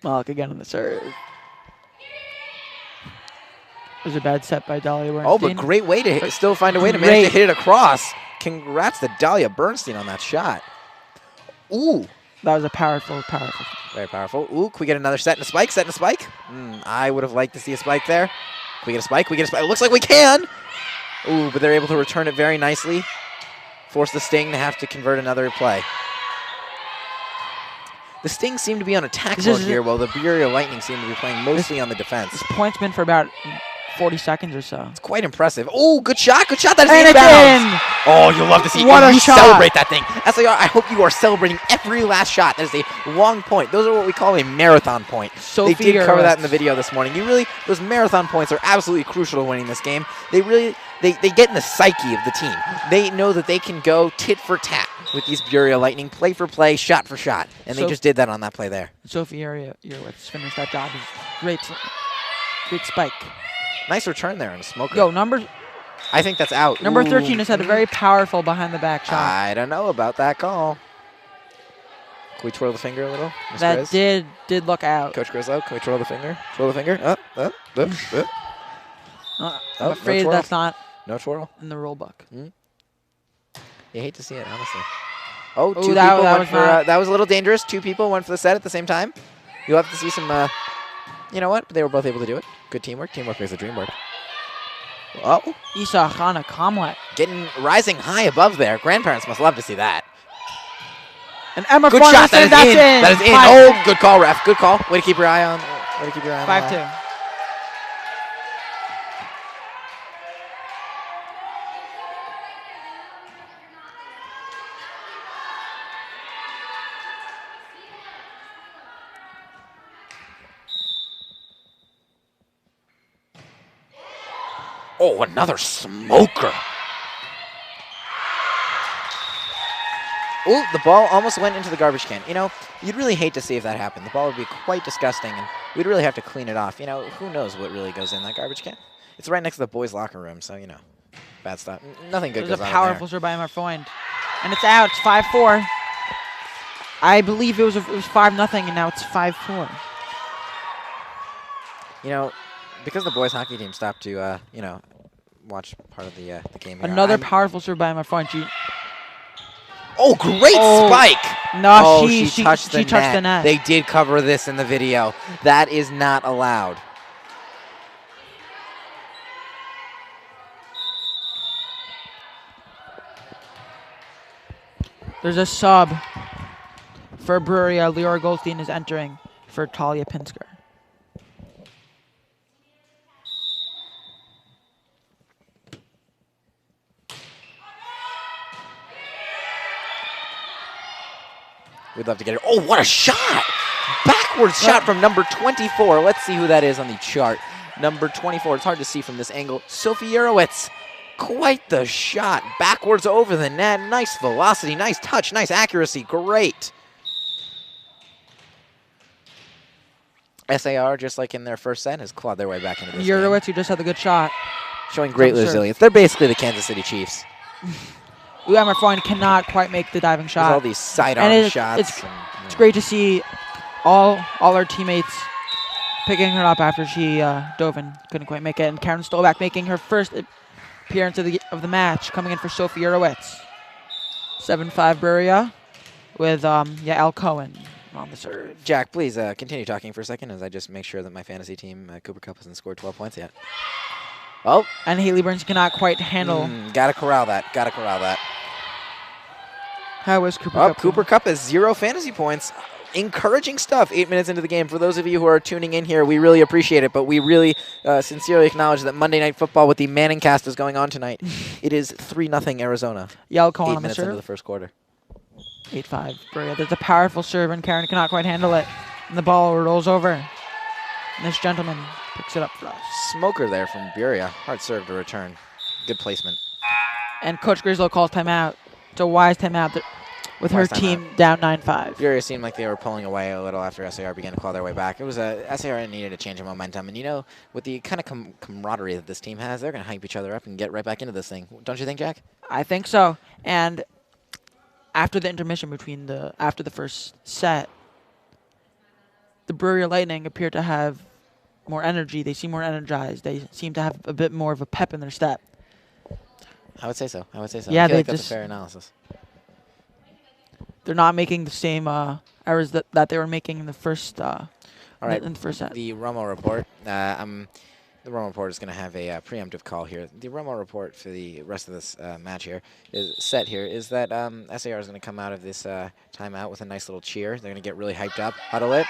S1: Malek again on the serve. It was a bad set by Dahlia Bernstein.
S2: Oh, but great way to still find a way to manage to hit it across. Congrats to Dahlia Bernstein on that shot. Ooh.
S1: That was a powerful.
S2: Very powerful. Ooh, can we get another set and a spike? I would have liked to see a spike there. Can we get a spike? It looks like we can. Ooh, but they're able to return it very nicely. force the Sting to have to convert another play. The Sting seem to be on attack mode here, while the Bruriah Lightning seem to be playing mostly on the defense.
S1: This point's been for about 40 seconds or so.
S2: It's quite impressive. Oh, good shot. Good shot. That is
S1: and
S2: inbounds. Oh, you'll love to see
S1: what
S2: you
S1: shot.
S2: Celebrate that thing. SAR, I hope you are celebrating every last shot. That is a long point. Those are what we call a marathon point. They did cover that in the video this morning. Those marathon points are absolutely crucial to winning this game. They get in the psyche of the team. They know that they can go tit for tat with these Bruriah Lightning, play for play, shot for shot. And they just did that on that play there.
S1: Sophie Urowitz finished that job. Great spike.
S2: Nice return there on a smoker.
S1: I
S2: think that's out.
S1: Number 13 has had a very powerful behind-the-back shot.
S2: I don't know about that call. Can we twirl the finger a little, Ms.
S1: That
S2: Grizz?
S1: did look out.
S2: Coach Grislow, can we twirl the finger? Twirl the finger. Up.
S1: I'm afraid
S2: no
S1: that's not
S2: no twirl
S1: in the rule book.
S2: You hate to see it, honestly. Oh, two people that was a little dangerous. 2 people went for the set at the same time. You'll have to see some, you know what? They were both able to do it. Good teamwork. Teamwork makes the dream work. Oh.
S1: Isa Khana Kamlet.
S2: Rising high above there. Grandparents must love to see that.
S1: And Emma
S2: good shot. That's in. That is in. Oh, good call, ref. Good call. Way to keep your eye on.
S1: 5-2.
S2: Oh, another smoker. Oh, the ball almost went into the garbage can. You know, you'd really hate to see if that happened. The ball would be quite disgusting, and we'd really have to clean it off. You know, who knows what really goes in that garbage can? It's right next to the boys' locker room, so, you know, bad stuff. Nothing good goes on there.
S1: There's a powerful serve by Emma Freund. And it's out. It's 5-4. I believe it was 5-0, and now it's 5-4.
S2: You know, because the boys' hockey team stopped to, you know, watch part of the game here.
S1: Another powerful serve by Emma Freund.
S2: Oh, great spike!
S1: No, she touched the net.
S2: They did cover this in the video. That is not allowed.
S1: There's a sub for Bruriah. Leora Goldstein is entering for Talia Pinsker.
S2: We'd love to get it. Oh, what a shot! Backwards shot from number 24. Let's see who that is on the chart. Number 24. It's hard to see from this angle. Sophie Urowitz. Quite the shot. Backwards over the net. Nice velocity, nice touch, nice accuracy. Great. SAR, just like in their first set, has clawed their way back into this
S1: Urowitz,
S2: game.
S1: who just had a good shot.
S2: Showing great resilience. They're basically the Kansas City Chiefs.
S1: Emma Freund cannot quite make the diving shot.
S2: There's all these sidearm shots.
S1: It's great to see all our teammates picking her up after she dove and couldn't quite make it. And Karen Stolback making her first appearance of the match, coming in for Sophie Urowitz. 7-5 Bruriah with Al Cohen on the serve.
S2: Jack, please continue talking for a second as I just make sure that my fantasy team, Cooper Cup, hasn't scored 12 points yet. Oh.
S1: And Haley Burns cannot quite handle.
S2: Gotta corral that. Gotta corral that.
S1: How is Cooper Cup?
S2: Cooper Cup has 0 fantasy points. Encouraging stuff 8 minutes into the game. For those of you who are tuning in here, we really appreciate it, but we really sincerely acknowledge that Monday Night Football with the Manning cast is going on tonight. It is 3-0 Arizona.
S1: Yell Cohen on the
S2: 8 minutes into the first quarter.
S1: 8-5 Bruriah. There's a powerful serve, and Karen cannot quite handle it. And the ball rolls over. And this gentleman picks it up for us.
S2: Smoker there from Bruriah. Hard serve to return. Good placement.
S1: And Coach Grislow calls timeout. It's a wise timeout with her team down 9-5.
S2: Bruriah seemed like they were pulling away a little after SAR began to claw their way back. It was SAR needed a change of momentum. And, you know, with the kind of camaraderie that this team has, they're going to hype each other up and get right back into this thing. Don't you think, Jack?
S1: I think so. And after the intermission after the first set, the Bruriah Lightning appear to have more energy. They seem more energized. They seem to have a bit more of a pep in their step.
S2: I would say so.
S1: Yeah,
S2: I feel like that's a fair analysis.
S1: They're not making the same errors that they were making in the first
S2: All right.
S1: in the first set.
S2: The Romo report. the Romo Report is going to have a preemptive call here. The Romo Report for the rest of this match here is that SAR is going to come out of this timeout with a nice little cheer. They're going to get really hyped up, huddle it,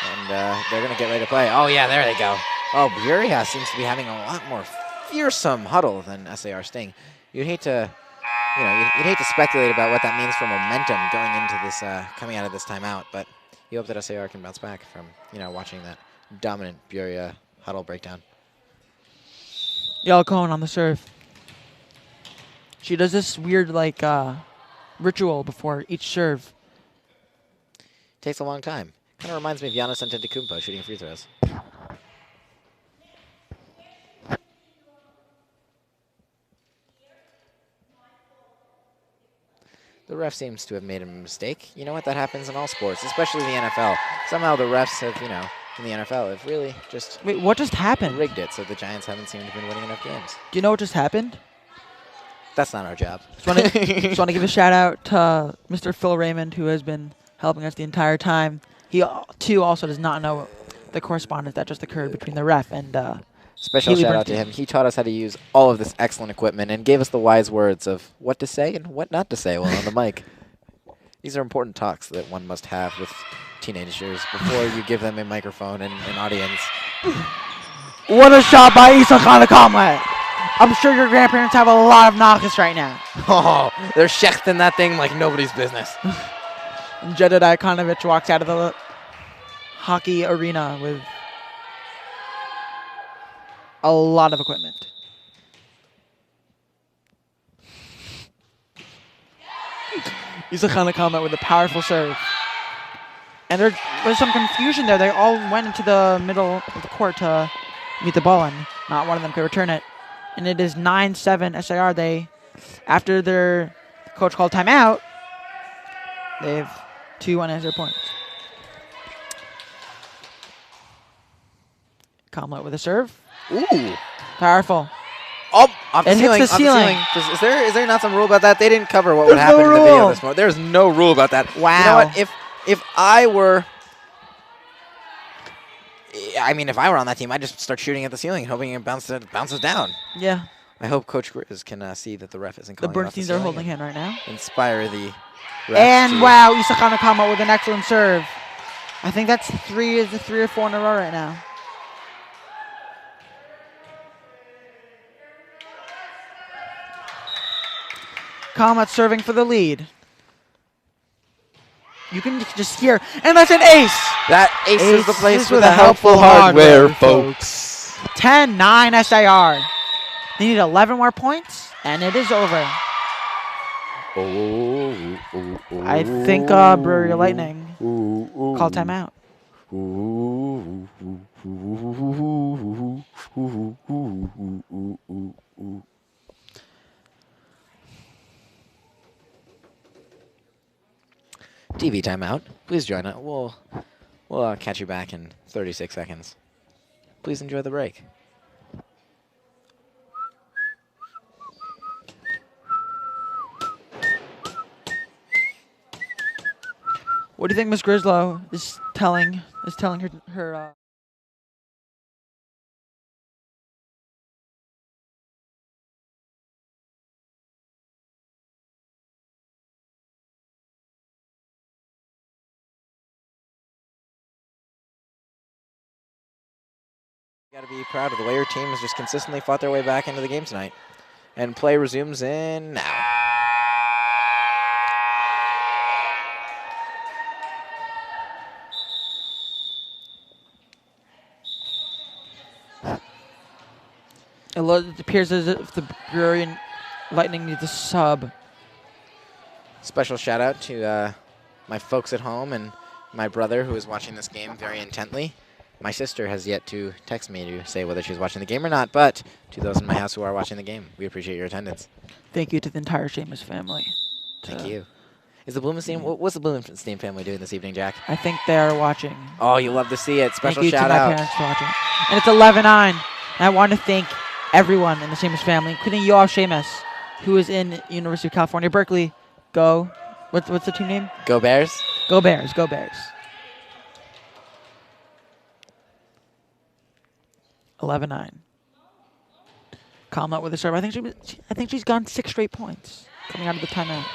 S2: and they're going to get ready to play. Oh, yeah, there they go. Oh, Bruriah seems to be having a lot more fearsome huddle than SAR Sting. You'd hate to, you'd hate to speculate about what that means for momentum going into this, coming out of this timeout, but you hope that SAR can bounce back from, watching that dominant Bruriah huddle breakdown.
S1: Y'all Cohen on the serve. She does this weird, ritual before each serve.
S2: Takes a long time. Kind of reminds me of Giannis Antetokounmpo shooting free throws. The ref seems to have made a mistake. You know what? That happens in all sports, especially the NFL. Somehow the refs have, in the NFL have really just...
S1: Wait, what just happened?
S2: Rigged it so the Giants haven't seemed to have been winning enough games.
S1: Do you know what just happened?
S2: That's not our job.
S1: Just want to give a shout out to Mr. Phil Raymond, who has been helping us the entire time. He, too, also does not know the correspondence that just occurred between the ref and...
S2: Special shout out to him. He taught us how to use all of this excellent equipment and gave us the wise words of what to say and what not to say while on the mic. These are important talks that one must have with teenagers before you give them a microphone and an audience.
S1: What a shot by Isa Khanakama. I'm sure your grandparents have a lot of knockers right now.
S2: Oh, they're shechting that thing like nobody's business.
S1: And Jedediah Ikonovich walks out of the hockey arena with a lot of equipment. Isa Khanakama with a powerful serve. And there was some confusion there. They all went into the middle of the court to meet the ball, and not one of them could return it. And it is 9-7 SAR. They, after their coach called timeout, they have 2 unanswered points. Kamlet with a serve.
S2: Ooh.
S1: Powerful.
S2: Oh, off the
S1: It hits
S2: ceiling.
S1: the ceiling.
S2: Is there not some rule about that? They didn't cover what would happen in the video this morning. There's no rule about that.
S1: Wow.
S2: You know what? If I were on that team, I'd just start shooting at the ceiling, hoping it bounces down.
S1: Yeah.
S2: I hope Coach Grizz can see that the ref isn't calling
S1: The
S2: it off the
S1: Bernsteins
S2: ceiling
S1: are holding hand right now.
S2: Inspire the refs.
S1: And wow, Isa Khanakama with an excellent serve. I think that's 3 or 4 in a row right now. Khanakama serving for the lead. You can just hear, and that's an ace.
S2: That ace is the place with the
S1: helpful
S2: hardware, folks.
S1: 10-9 SAR. They need 11 more points, and it is over. I think Bruriah Lightning called timeout.
S2: TV timeout. Please join us. We'll catch you back in 36 seconds. Please enjoy the break.
S1: What do you think Miss Grislow is telling her
S2: Got to be proud of the way your team has just consistently fought their way back into the game tonight. And play resumes in now.
S1: It appears as if the Bruriah Lightning needs a sub.
S2: Special shout out to my folks at home and my brother who is watching this game very intently. My sister has yet to text me to say whether she's watching the game or not, but to those in my house who are watching the game, we appreciate your attendance.
S1: Thank you to the entire Seamus family.
S2: Thank you. Is the Blumenstein, what's the Blumenstein family doing this evening, Jack?
S1: I think they are watching.
S2: Oh, you love to see it. Special
S1: shout
S2: shout
S1: out.
S2: out.
S1: Thank you to my parents for watching. And it's 11-9. And I want to thank everyone in the Seamus family, including Yoav Seamus, who is in University of California, Berkeley. Go. What's the team name?
S2: Go Bears.
S1: Go Bears. Go Bears. 11-9. Comlet with a serve. I think she's gone 6 straight points coming out of the timeout.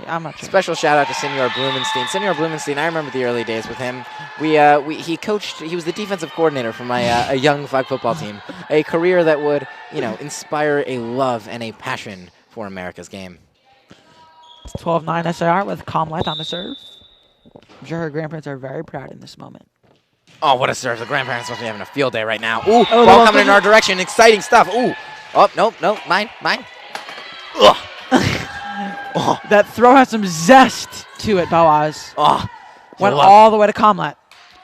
S1: I'm not sure.
S2: Special shout out to Senor Blumenstein. Senor Blumenstein, I remember the early days with him. He coached. He was the defensive coordinator for my a young flag football team. A career that would, inspire a love and a passion for America's game.
S1: It's 12-9 SAR with Comlet on the serve. I'm sure her grandparents are very proud in this moment.
S2: Oh, what a serve! The grandparents must be having a field day right now. Ooh, ball coming in our direction. Exciting stuff. Ooh. Oh, nope, mine. Ugh.
S1: Oh. That throw has some zest to it, Boaz.
S2: Oh,
S1: went all the way to Comlet.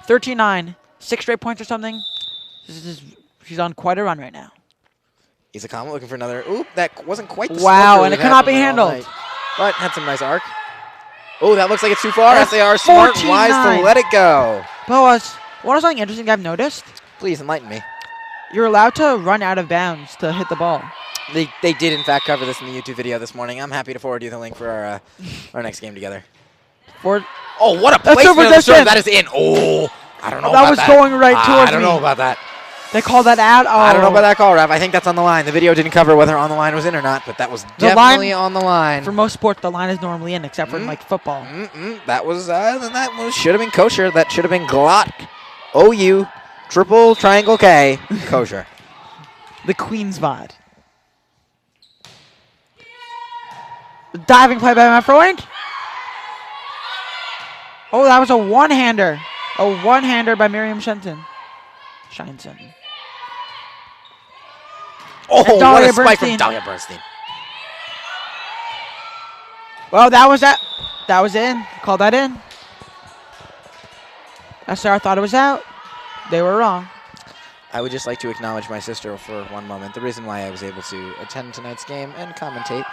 S1: 13-9, 6 straight points or something. She's on quite a run right now.
S2: He's a Comlet looking for another. Ooh, that wasn't quite the
S1: wow, and it cannot be handled.
S2: But had some nice arc. Oh, that looks like it's too far. SAR smart and wise to let it go.
S1: Boaz, what is something interesting I've noticed?
S2: Please enlighten me.
S1: You're allowed to run out of bounds to hit the ball.
S2: They did, in fact, cover this in the YouTube video this morning. I'm happy to forward you the link for our next game together. Oh, what a placement of the serve. That is in. Oh, I don't know about that.
S1: That was going right towards me.
S2: I don't know about that.
S1: They called that out? Oh.
S2: I don't know about that call, Ref. I think that's on the line. The video didn't cover whether on the line was in or not, but that was definitely on the line.
S1: For most sports, the line is normally in, except for like football.
S2: That should have been kosher. That should have been Glock. OU. Triple triangle K. Kosher.
S1: The Queen's VOD. Diving play by my friend. Oh, that was a one-hander. A one-hander by Miriam Shenson.
S2: Oh, what a spike from Dahlia Bernstein.
S1: Well, that was that. That was in. Called that in. SR thought it was out. They were wrong.
S2: I would just like to acknowledge my sister for one moment. The reason why I was able to attend tonight's game and commentate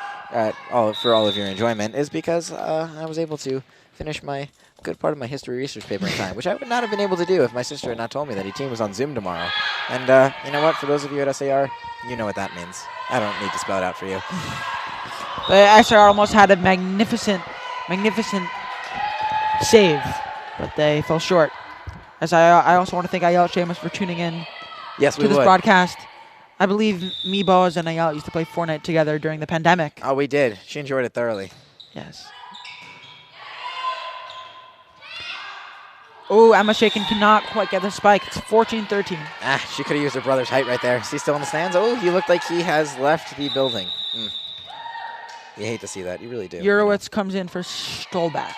S2: for all of your enjoyment is because I was able to finish my good part of my history research paper in time, which I would not have been able to do if my sister had not told me that her team was on Zoom tomorrow. And you know what? For those of you at SAR, you know what that means. I don't need to spell it out for you.
S1: The SAR almost had a magnificent save, but they fell short. As I also want to thank Ayala Seamus for tuning in to this broadcast. I believe me, Boaz, and Ayala used to play Fortnite together during the pandemic.
S2: Oh, we did. She enjoyed it thoroughly.
S1: Yes. Oh, Emma Shakin cannot quite get the spike. It's 14-13.
S2: She could have used her brother's height right there. Is he still in the stands? Oh, he looked like he has left the building. You hate to see that. You really do.
S1: Eurowitz comes in for Stolbach.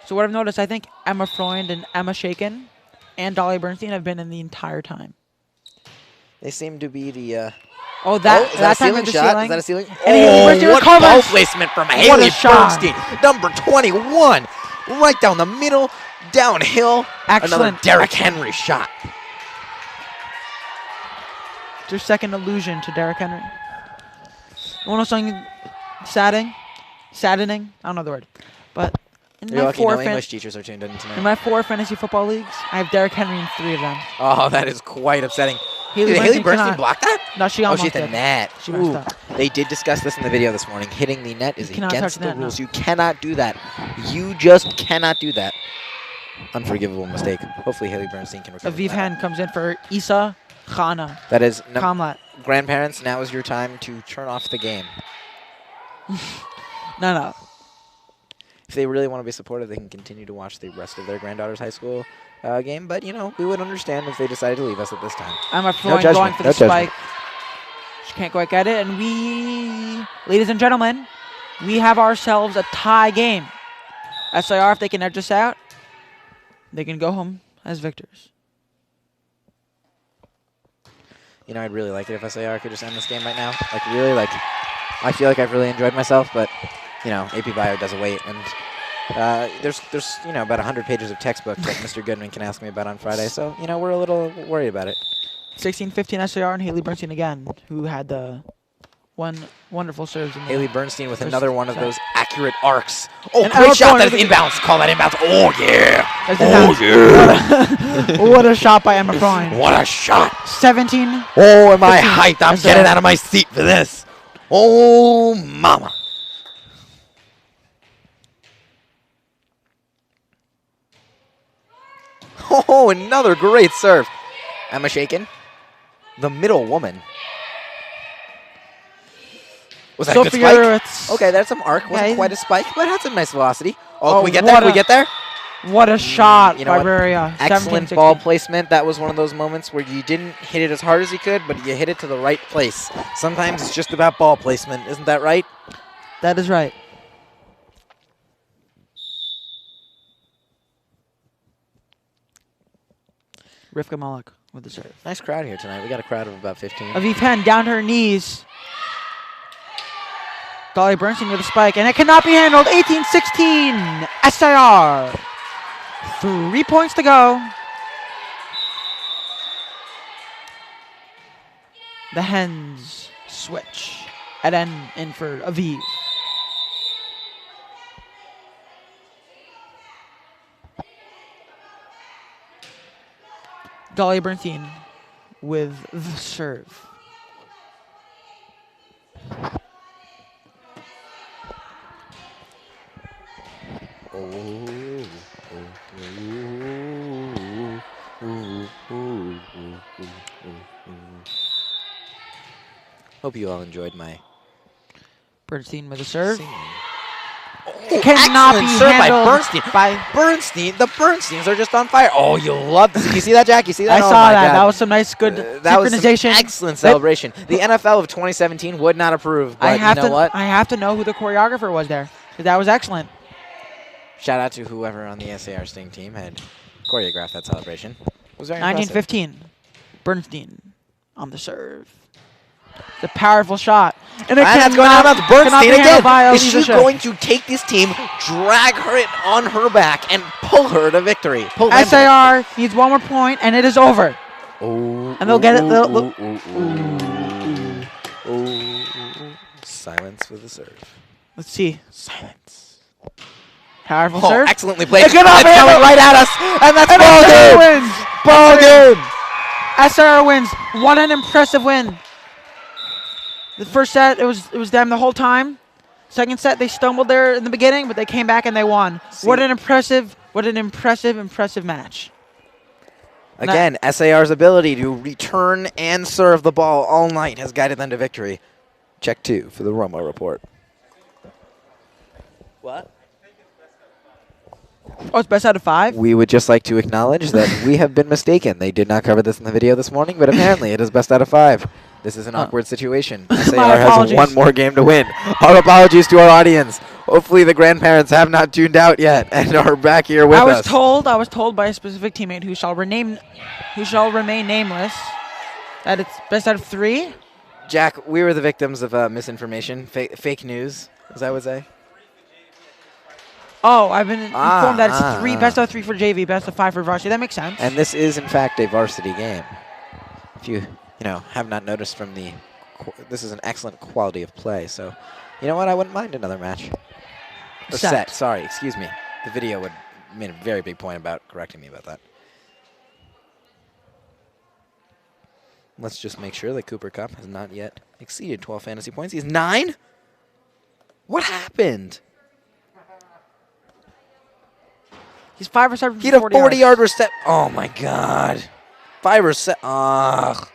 S1: So what I've noticed, I think Emma Freund and Emma Shakin and Dahlia Bernstein have been in the entire time.
S2: They seem to be the...
S1: is that
S2: a ceiling shot? Is that a ceiling?
S1: What
S2: ball placement from Haley Bernstein, number 21. Right down the middle, downhill.
S1: Excellent.
S2: Another Derrick Henry shot.
S1: It's your second allusion to Derrick Henry. You want to know something saddening? I don't know the word. But
S2: You're lucky no English teachers are tuned in tonight.
S1: In my 4 fantasy football leagues, I have Derrick Henry in 3 of them.
S2: Oh, that is quite upsetting.
S1: Did
S2: Haley Bernstein block that?
S1: No, she almost
S2: hit the net.
S1: She messed up.
S2: They did discuss this in the video this morning. Hitting the net is against the rules. You cannot do that. You just cannot do that. Unforgivable mistake. Hopefully Haley Bernstein can recover.
S1: Aviv Hen comes in for Isa Khana.
S2: That is
S1: Comlet.
S2: Grandparents, now is your time to turn off the game.
S1: No.
S2: If they really want to be supportive, they can continue to watch the rest of their granddaughter's high school game. But, we would understand if they decided to leave us at this time.
S1: I'm going for the spike. She can't quite get it. And ladies and gentlemen, we have ourselves a tie game. SAR, if they can edge us out, they can go home as victors.
S2: I'd really like it if SAR could just end this game right now. I feel like I've really enjoyed myself, but, AP Bio does await. And there's about 100 pages of textbook that Mr. Goodman can ask me about on Friday. So, we're a little worried about it.
S1: 16-15 SAR and Haley Bernstein again, who had the wonderful serves.
S2: Haley Bernstein with another one of those accurate arcs. Oh, great shot. That is inbounds. Call that inbounds. Oh, yeah.
S1: What a shot by Emma Freund.
S2: What a shot.
S1: 17.
S2: Oh, am I hyped? I'm getting out of my seat for this. Oh, mama. Oh, another great serve. Emma Shakin, the middle woman. Was that a good spike? Okay, that's some arc. Wasn't quite a spike, but had some nice velocity. Oh, can we get there? Can we get there?
S1: What a shot by Bruriah.
S2: Excellent ball placement. That was one of those moments where you didn't hit it as hard as you could, but you hit it to the right place. Sometimes it's just about ball placement. Isn't that right?
S1: That is right. Rivka Malik with the serve.
S2: Nice crowd here tonight. We got a crowd of about 15.
S1: Aviv Penn down to her knees. Dolly Bernstein with a spike, and it cannot be handled. 18-16, SAR. 3 points to go. The Hens switch at end in for Aviv. Dolly Bernstein with the serve.
S2: Hope you all enjoyed my
S1: Bernstein with a serve.
S2: It cannot be handled by Bernstein. The Bernsteins are just on fire. Oh, you love this. You see that, Jack? You see that?
S1: I saw that. God. That was some nice, good synchronization.
S2: That was some excellent celebration. The NFL of 2017 would not approve, but you know what?
S1: I have to know who the choreographer was there, because that was excellent.
S2: Shout out to whoever on the SAR Sting team had choreographed that celebration. It was very
S1: 1915, Bernstein on the serve. The powerful shot. And
S2: that's going out of Bernstein again. Is she going to take this team, drag her on her back, and pull her to victory?
S1: SAR needs one more point, and it is over. And they'll get it.
S2: Silence for the serve.
S1: Let's see.
S2: Silence.
S1: Powerful serve.
S2: Excellently played. It's coming right at us, and that's ball game.
S1: Wins.
S2: Ball game.
S1: SAR wins. What an impressive win. The first set, it was them the whole time. Second set, they stumbled there in the beginning, but they came back and they won. What an impressive match.
S2: Again, SAR's ability to return and serve the ball all night has guided them to victory. Check 2 for the Romo report. What?
S1: Oh, it's best out of 5?
S2: We would just like to acknowledge that we have been mistaken. They did not cover this in the video this morning, but apparently it is best out of 5. This is an awkward situation. SAR has one more game to win. Our apologies to our audience. Hopefully the grandparents have not tuned out yet and are back here with us.
S1: I was told by a specific teammate who shall remain nameless that it's best out of 3.
S2: Jack, we were the victims of misinformation, fake news, as I would say.
S1: Oh, I've been informed that it's best out of 3 for JV, best of 5 for varsity. That makes sense.
S2: And this is, in fact, a varsity game. If you have not noticed from this is an excellent quality of play. So, you know what? I wouldn't mind another match. Or set. Sorry, excuse me. The video made a very big point about correcting me about that. Let's just make sure that Cooper Cup has not yet exceeded 12 fantasy points. He's 9? What happened?
S1: He's 5 or 7.
S2: He had a 40-yard reception. Oh my God! 5 or 7. Ugh.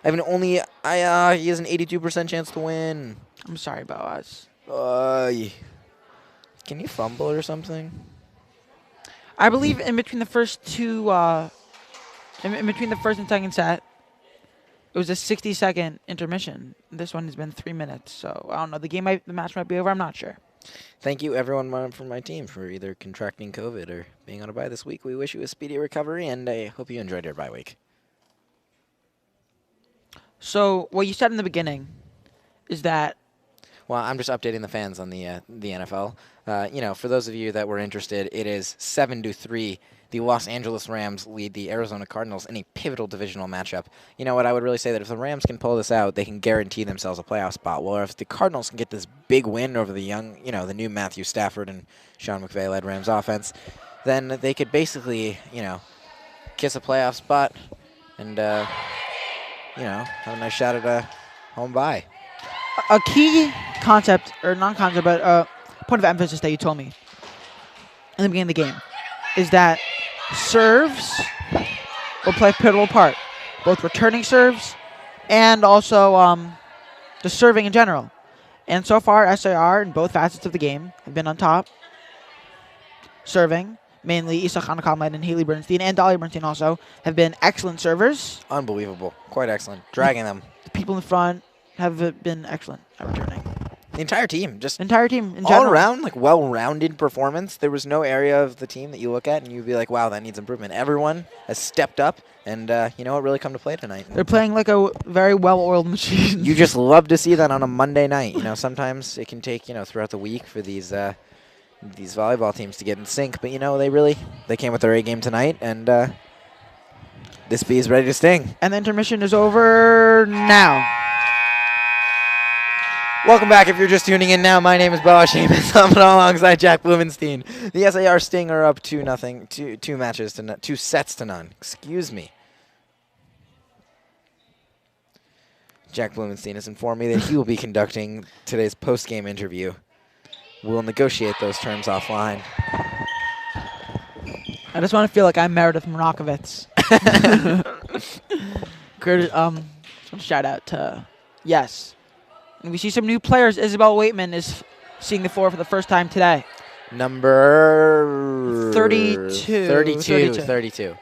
S2: He has an 82% chance to win.
S1: I'm sorry, Boaz.
S2: Can you fumble or something?
S1: I believe in between the first two, in between the first and second set, it was a 60-second intermission. This one has been 3 minutes, so I don't know. The match might be over. I'm not sure.
S2: Thank you, everyone from my team, for either contracting COVID or being on a bye this week. We wish you a speedy recovery, and I hope you enjoyed your bye week.
S1: So what you said in the beginning is that...
S2: Well, I'm just updating the fans on the NFL. For those of you that were interested, it is 7-3. The Los Angeles Rams lead the Arizona Cardinals in a pivotal divisional matchup. You know what? I would really say that if the Rams can pull this out, they can guarantee themselves a playoff spot. Well, if the Cardinals can get this big win over the the new Matthew Stafford and Sean McVay-led Rams offense, then they could basically, kiss a playoff spot and, have a nice shot at a home bye.
S1: A key concept, or non-concept, but point of emphasis that you told me in the beginning of the game is that serves will play a pivotal part, both returning serves and also just serving in general. And so far, SAR in both facets of the game have been on top. Serving, mainly Isa Khanakamed and Haley Bernstein, and Dahlia Bernstein also, have been excellent servers.
S2: Unbelievable. Quite excellent. Dragging them.
S1: The people in front have been excellent at returning.
S2: The entire team. Just
S1: the entire team in
S2: all
S1: general.
S2: around, like, well-rounded performance. There was no area of the team that you look at and you'd be like, wow, that needs improvement. Everyone has stepped up and, you know, it really come to play tonight.
S1: They're playing like a very well-oiled machine.
S2: You just love to see that on a Monday night. You know, sometimes it can take, you know, throughout the week for these volleyball teams to get in sync. But, you know, they came with their A game tonight, and this bee is ready to sting.
S1: And the intermission is over now.
S2: Welcome back. If you're just tuning in now, my name is Boa Seamus. I'm alongside Jack Blumenstein. The SAR Sting are up 2-0, two sets to none. Excuse me. Jack Blumenstein has informed me that he will be conducting today's post-game interview. We'll negotiate those terms offline.
S1: I just want to feel like I'm Meredith Marakovitz. Just want to shout out to Yes. And we see some new players. Isabel Waitman is seeing the floor for the first time today.
S2: Number
S1: 32.
S2: 32.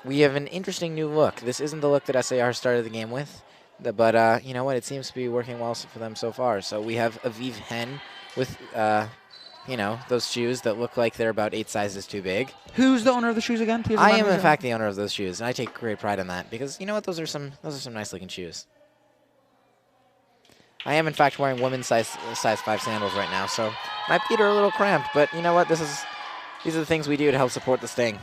S2: We have an interesting new look. This isn't the look that SAR started the game with, but you know what? It seems to be working well for them so far. So we have Aviv Hen with, you know, those shoes that look like they're about 8 sizes too big.
S1: Who's the owner of the shoes again? Please
S2: I am, in fact, the owner of those shoes, and I take great pride in that because you know what? Those are some nice-looking shoes. I am, in fact, wearing women's size 5 sandals right now, so my feet are a little cramped. But you know what? These are the things we do to help support the Sting.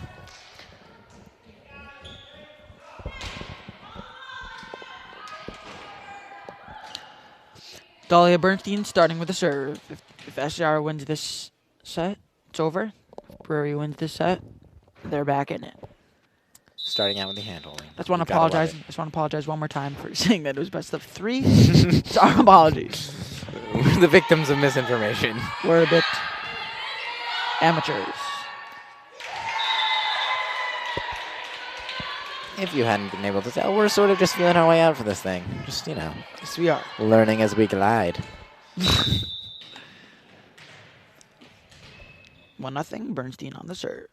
S1: Dahlia Bernstein starting with a serve. If SAR wins this set, it's over. If Bruriah wins this set, they're back in it.
S2: Starting out with the handling.
S1: I just want to apologize one more time for saying that it was best of 3. It's our apologies.
S2: We're the victims of misinformation.
S1: We're a bit amateurs.
S2: If you hadn't been able to tell, we're sort of just feeling our way out for this thing. Just, you know.
S1: Yes, we are.
S2: Learning as we glide.
S1: 1-0, Bernstein on the serve.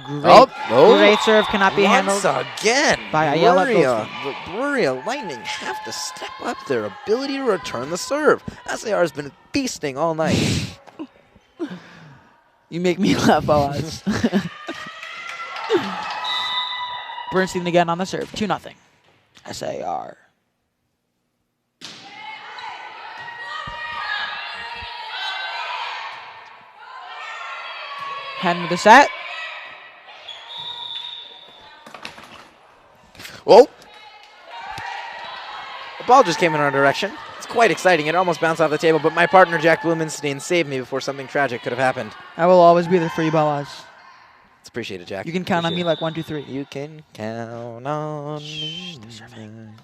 S1: Great serve cannot be handled.
S2: Once again,
S1: by Ayala.
S2: The Bruriah Lightning have to step up their ability to return the serve. SAR has been beasting all night.
S1: You make me laugh, Boaz. Bernstein again on the serve. 2-0. SAR. Hen with the set.
S2: Oh! The ball just came in our direction. It's quite exciting. It almost bounced off the table, but my partner, Jack Blumenstein, saved me before something tragic could have happened.
S1: I will always be there for you, Boaz.
S2: It's appreciated, Jack.
S1: You can count on me like 1, 2, 3.
S2: You can count on me.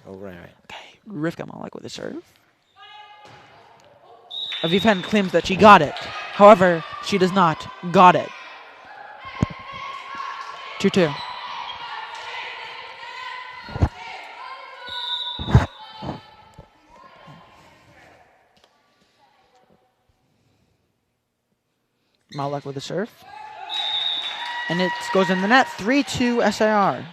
S2: Oh, right.
S1: Okay, Rivka Malek with a serve. Aviv Hen claims that she got it. However, she does not. Got it. 2-2. Malek with a serve. And it goes in the net. 3-2 SAR.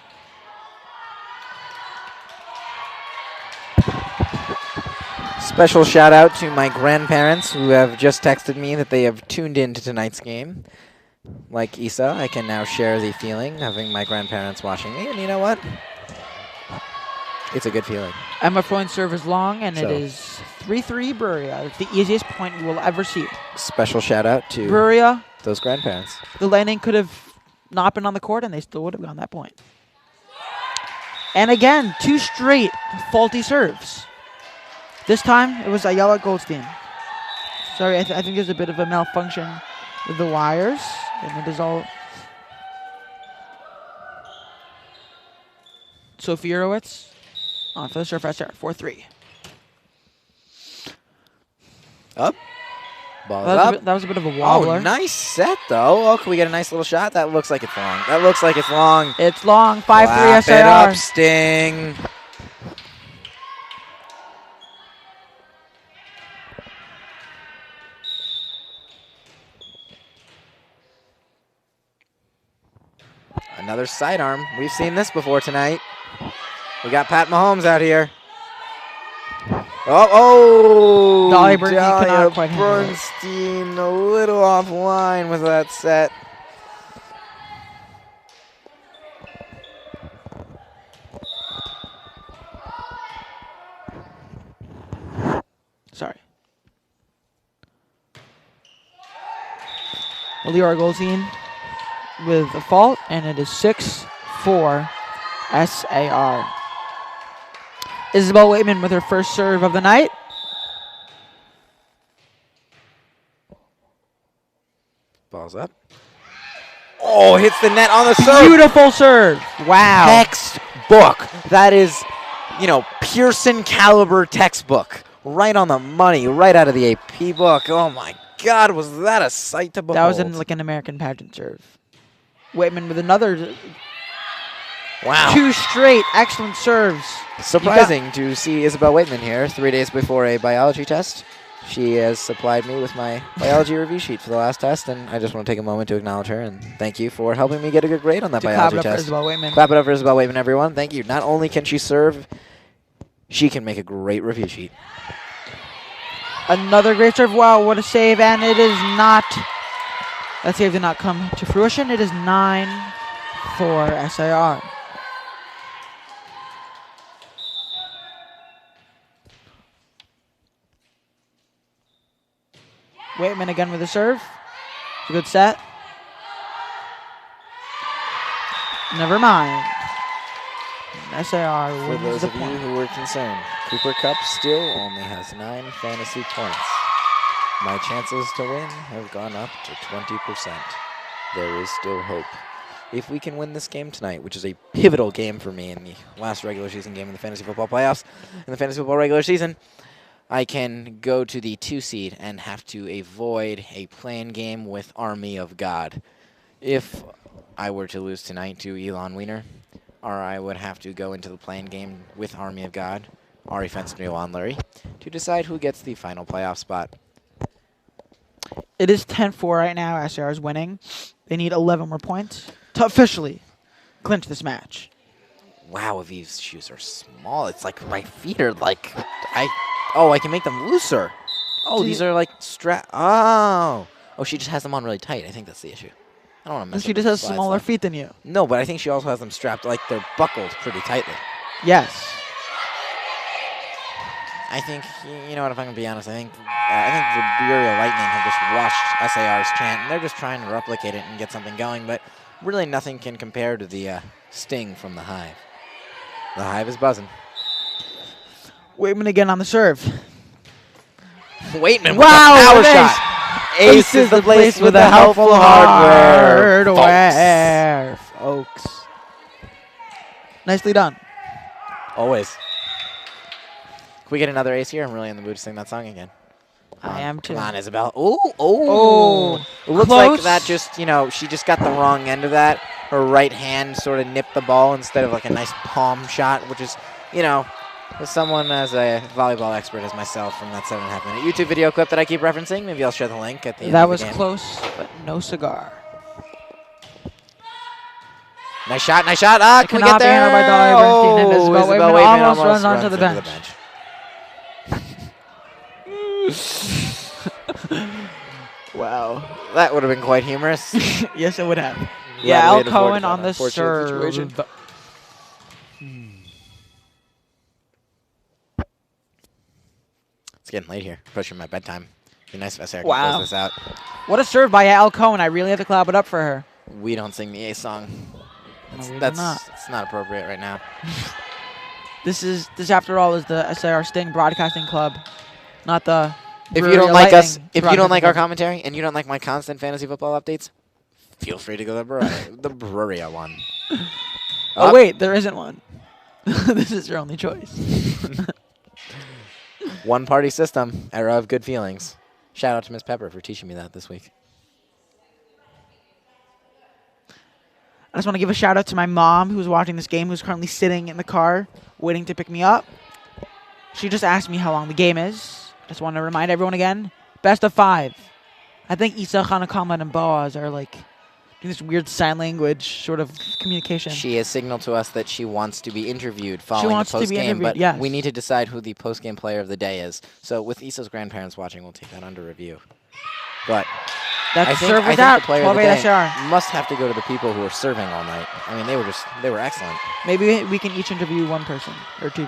S2: Special shout out to my grandparents who have just texted me that they have tuned in to tonight's game. Like Isa, I can now share the feeling having my grandparents watching me. And you know what? It's a good feeling.
S1: Emma Freund's serve is long, and it is 3-3 Bruriah. It's the easiest point you will ever see.
S2: Special shout out to
S1: Bruriah.
S2: Those grandparents.
S1: The Lightning could have not been on the court, and they still would have gone that point. And again, 2 straight faulty serves. This time, it was Ayala Goldstein. Sorry, I think there's a bit of a malfunction with the wires, and it is all... Sophie Urowitz on for the serve SR, 4-3.
S2: Up. Ball's up.
S1: That was a bit of a wobbler.
S2: Oh, nice set, though. Oh, can we get a nice little shot? That looks like it's long. That looks like it's long.
S1: It's long. 5-3
S2: Clap
S1: SAR.
S2: it up, Sting. Another sidearm. We've seen this before tonight. We got Pat Mahomes out here. Oh!
S1: Dahlia Bernstein cannot quite handle it.
S2: Bernstein a little offline with that set.
S1: Sorry. Leora Goldstein with a fault, and it is 6-4 SAR. Isabel Waitman with her first serve of the night.
S2: Ball's up. Oh, hits the net on the serve.
S1: Beautiful serve. Wow.
S2: Textbook. That is, Pearson caliber textbook. Right on the money, right out of the AP book. Oh my God, was that a sight to behold?
S1: That was an American pageant serve. Waitman with another.
S2: Wow.
S1: 2 straight excellent serves.
S2: Surprising to see Isabel Waitman here 3 days before a biology test. She has supplied me with my biology review sheet for the last test, and I just want to take a moment to acknowledge her and thank you for helping me get a good grade on that biology test.
S1: Clap it up for Isabel Waitman.
S2: Clap it up for Isabel Waitman, everyone. Thank you. Not only can she serve, she can make a great review sheet.
S1: Another great serve. Wow, what a save, and it is not. That save did not come to fruition. It is 9-4 SAR. Waitman again with a serve. It's a good set. Never mind. SAR
S2: For
S1: wins
S2: those
S1: the
S2: of you
S1: point.
S2: who were concerned, Cooper Cup still only has 9 fantasy points. My chances to win have gone up to 20%. There is still hope. If we can win this game tonight, which is a pivotal game for me in the last regular season game in the fantasy football playoffs, in the fantasy football regular season, I can go to the 2 seed and have to avoid a play-in game with Army of God. If I were to lose tonight to Elon Wiener, or I would have to go into the play-in game with Army of God, Ari Fenster-Lurie, to decide who gets the final playoff spot.
S1: It is 10-4 right now. SAR is winning. They need 11 more points to officially clinch this match.
S2: Wow, these shoes are small. It's like my feet are like... I can make them looser. Oh, these are like Oh, she just has them on really tight. I think that's the issue. I don't want to mess
S1: She
S2: up
S1: just
S2: the
S1: has
S2: slides,
S1: smaller
S2: though.
S1: feet than you.
S2: No, but I think she also has them strapped, like they're buckled pretty tightly.
S1: Yes.
S2: I think, if I'm going to be honest, I think the Bruriah Lightning have just watched SAR's chant, and they're just trying to replicate it and get something going, but really nothing can compare to the sting from the Hive. The Hive is buzzing.
S1: Waitman again on the serve.
S2: Waitman with
S1: Wow,
S2: a power
S1: nice.
S2: shot. Aces the place with the helpful hardware.
S1: Folks. Nicely done.
S2: Always. Can we get another ace here? I'm really in the mood to sing that song again.
S1: I am too.
S2: Come on, Isabel. Oh. It looks
S1: Close.
S2: like that just, she just got the wrong end of that. Her right hand sort of nipped the ball instead of like a nice palm shot, which is, as someone as a volleyball expert as myself from that 7.5 minute YouTube video clip that I keep referencing, maybe I'll share the link at the end
S1: That
S2: of the
S1: was
S2: game.
S1: close, but no cigar.
S2: Nice shot. Ah, can we get
S1: Cannot be
S2: there?
S1: handled by Dahlia Bernstein, and Isabel
S2: Isabel
S1: Waitman
S2: Waitman
S1: almost runs onto the bench.
S2: Wow. That would have been quite humorous.
S1: Yes, it would have.
S2: Glad
S1: Yeah,
S2: we
S1: Al
S2: had avoided
S1: Cohen
S2: that
S1: on the
S2: unfortunate
S1: serve.
S2: situation. It's getting late here. Approaching my bedtime. Be nice if SAR can close this out.
S1: What a serve by Al Cohen. I really have to clap it up for her.
S2: We don't sing the A song.
S1: That's not.
S2: It's not appropriate right now.
S1: This after all is the SAR Sting Broadcasting Club, not the.
S2: If you don't like us, if you don't like our
S1: Club.
S2: commentary, and you don't like my constant fantasy football updates, feel free to go to the Bruriah, the Bruriah one.
S1: Oh wait, there isn't one. This is your only choice.
S2: One party system, era of good feelings. Shout out to Miss Pepper for teaching me that this week.
S1: I just want to give a shout out to my mom who's watching this game, who's currently sitting in the car waiting to pick me up. She just asked me how long the game is. Just want to remind everyone again, best of 5. I think Isa, Hanakama, and Boaz are like doing this weird sign language sort of communication.
S2: She has signaled to us that she wants to be interviewed following the post-game, but
S1: yes.
S2: we need to decide who the post-game player of the day is. So with Isa's grandparents watching, we'll take that under review. But
S1: that
S2: I
S1: serve was
S2: think
S1: out.
S2: the player of the
S1: 12-8
S2: day
S1: SAR.
S2: must have to go to the people who were serving all night. I mean, they were excellent.
S1: Maybe we can each interview one person or two.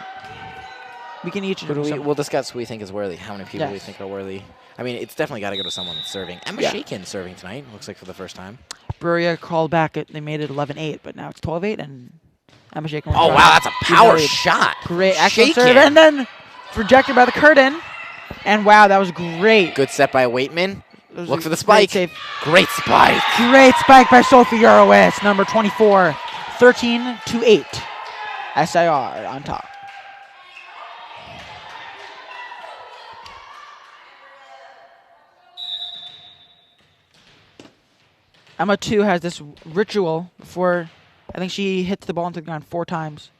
S1: We can each interview someone.
S2: We'll discuss who we think is worthy, how many people we think are worthy. I mean, it's definitely got to go to someone that's serving. Emma Shakin serving tonight, looks like for the first time.
S1: Bruriah called back. They made it 11-8, but now it's 12-8, and Emma Shakin.
S2: Oh, wow, that's a power shot.
S1: Great, excellent serve, and then rejected by the curtain. And, wow, that was great.
S2: Good set by Waitman. Look for the spike. Great spike.
S1: Great spike by Sophie Urowitz, number 24, 13-8. SAR on top. Emma, too, has this ritual before I think she hits the ball into the ground 4 times.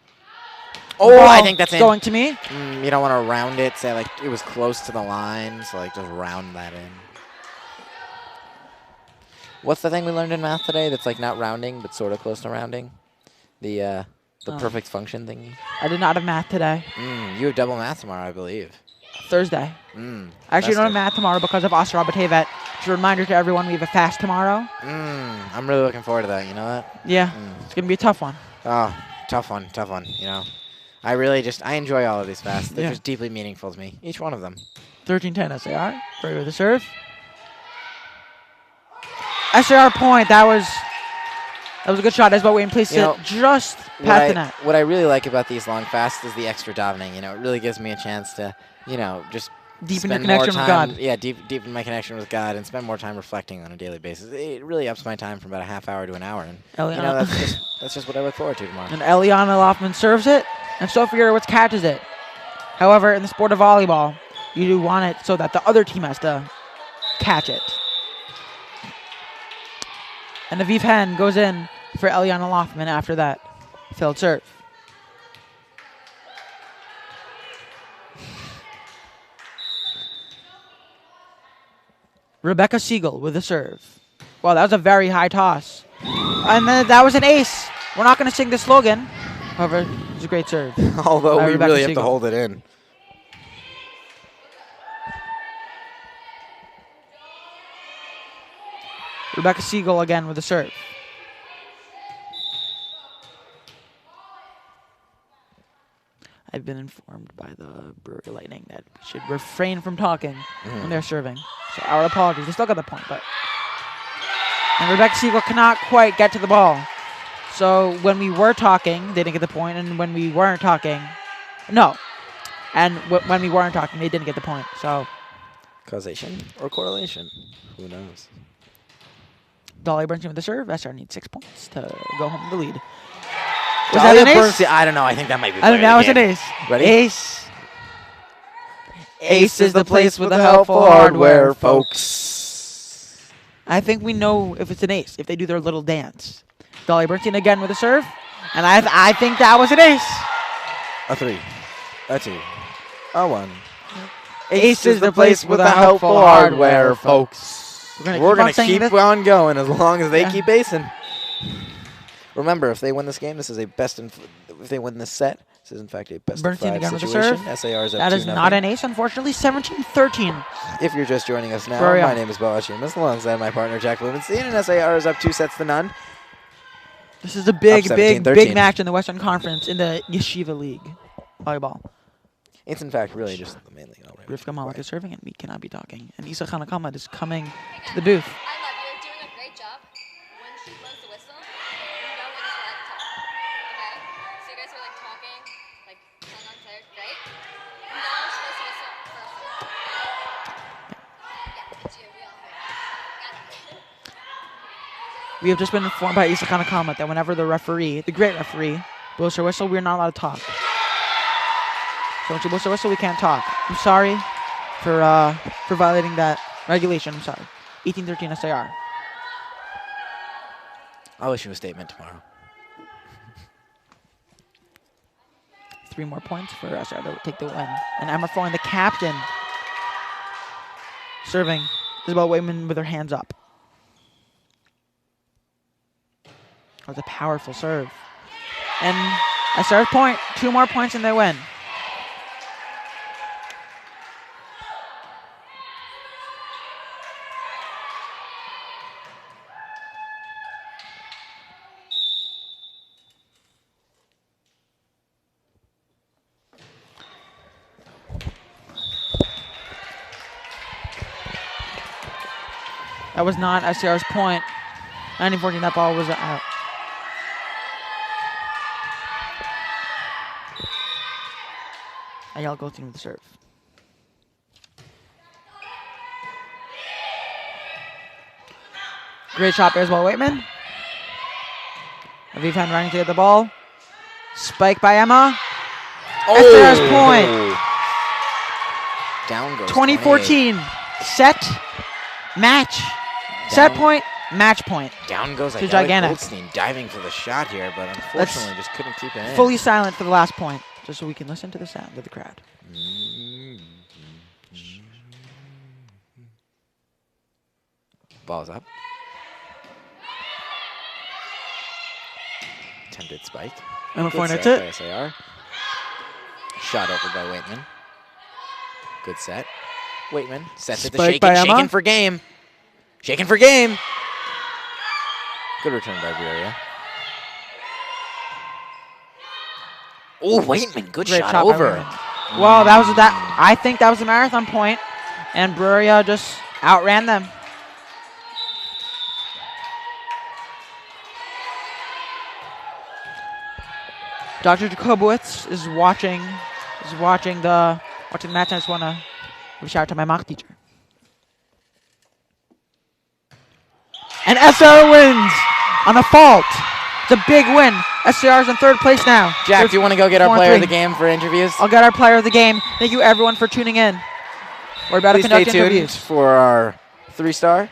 S2: Oh, I think that's
S1: going to me.
S2: You don't want to round it. Say, like, it was close to the line, so, like, just round that in. What's the thing we learned in math today that's, like, not rounding, but sort of close to rounding? The perfect function thingy?
S1: I did not have math today.
S2: You have double math tomorrow, I believe.
S1: Thursday. I actually don't have math tomorrow because of Asra Batevet. Just a reminder to everyone, we have a fast tomorrow.
S2: I'm really looking forward to that, you know that?
S1: Yeah, it's going to be a tough one.
S2: Oh, tough one, you know. I enjoy all of these fasts. They're just deeply meaningful to me, each one of them.
S1: 13-10 SAR, Bruriah with the serve. SAR point, that was a good shot. Esbo Wayne placed it just past the net.
S2: What I really like about these long fasts is the extra davening. You know, it really gives me a chance to, just
S1: deepen your connection with God.
S2: Yeah, deepen my connection with God and spend more time reflecting on a daily basis. It really ups my time from about a half hour to an hour. And that's just what I look forward to tomorrow.
S1: And Eliana Loftman serves it, and Sophie Urowitz catches it. However, in the sport of volleyball, you do want it so that the other team has to catch it. And Aviv Hen goes in for Eliana Loftman after that failed serve. Rebecca Siegel with a serve. Well, that was a very high toss. And then that was an ace. We're not going to sing the slogan. However, it was a great serve.
S2: Although we
S1: Rebecca
S2: really have
S1: Siegel.
S2: to hold it in.
S1: Rebecca Siegel again with a serve. I've been informed by the Bruriah Lightning that we should refrain from talking when they're serving. So our apologies. They still got the point, but... And Rebecca Siegel cannot quite get to the ball. So when we were talking, they didn't get the point, and when we weren't talking... No. And when we weren't talking, they didn't get the point, so...
S2: Causation or correlation? Who knows?
S1: Dolly Bernstein with the serve. SR needs 6 points to go home with the lead.
S2: Was that an ace? I don't know. I think that might be.
S1: I think that was an ace.
S2: Ready?
S1: Ace.
S2: Ace is the place with the helpful hardware, folks.
S1: I think we know if it's an ace if they do their little dance. Dolly Bernstein again with a serve, and I think that was an ace.
S2: A 3, a 2, a 1.
S1: Ace is the place with the helpful hardware, folks.
S2: We're going to keep on going as long as they keep acing. Remember, if they win this game, this is a if they win this set, this is in fact a best of 5 situation. SAR is up 2-0.
S1: That is not an ace, unfortunately. 17-13.
S2: If you're just joining us now,
S1: Bruriah.
S2: My name is Boaz Sheamus, alongside my partner Jack Blumenstein, and SAR is up 2-0.
S1: This is a big match in the Western Conference in the Yeshiva League volleyball.
S2: It's in fact really just the main league.
S1: Rivka Malik is serving, and we cannot be talking. And Isa Hanakama is coming to the booth.
S3: I love you. You're doing a great job. When she blows the whistle, you know when it's allowed to talk. Okay? So you guys are like talking, like telling on players, right? Now she blows the whistle first. Yeah, it's you. We all heard. Got it.
S1: We have just been informed by Isa Hanakama that whenever the referee, the great referee, blows her whistle, we're not allowed to talk. So when she blows her whistle, we can't talk. I'm sorry for violating that Regulation, I'm sorry. 18-13 SAR.
S2: I'll issue a statement tomorrow.
S1: 3 more points for SAR to take the win. And Emma Froling, the captain, serving. Isabel Waitman with her hands up. That was a powerful serve. And SAR's point, 2 more points and they win. That was not SCR's point. 19-14, that ball was out. Ayala goes in with the serve. Great shot by Isabel Waitman. Aviv Hen running to get the ball. Spike by Emma. SCR's point.
S2: Down goes
S1: 2014. Set. Match. Set point. Match point.
S2: Down goes
S1: to Gigantic.
S2: Goldstein diving for the shot here, but unfortunately just couldn't keep it in.
S1: Fully silent for the last point, just so we can listen to the sound of the crowd.
S2: Ball's up. Attempted spike.
S1: Emma
S2: Good
S1: Foyne,
S2: set
S1: that's
S2: by
S1: it.
S2: SAR. Shot over by Waitman. Good set. Waitman sets it to
S1: Spike by Emma.
S2: Shaken for game. Shaken for game. Good return by Bruriah. Oh, Waitman, good
S1: Great
S2: shot
S1: by
S2: over.
S1: Waitman. Well, that was that. I think that was a marathon point, and Bruriah just outran them. Dr. Jacobowitz is watching the match. I just want to give a shout out to my mock teacher. And SR wins on a fault. It's a big win. SCR's in 3rd place now.
S2: Jack, do you want to go get our player of the game for interviews?
S1: I'll get our player of the game. Thank you, everyone, for tuning in. We're about to conduct interviews.
S2: For our 3-star.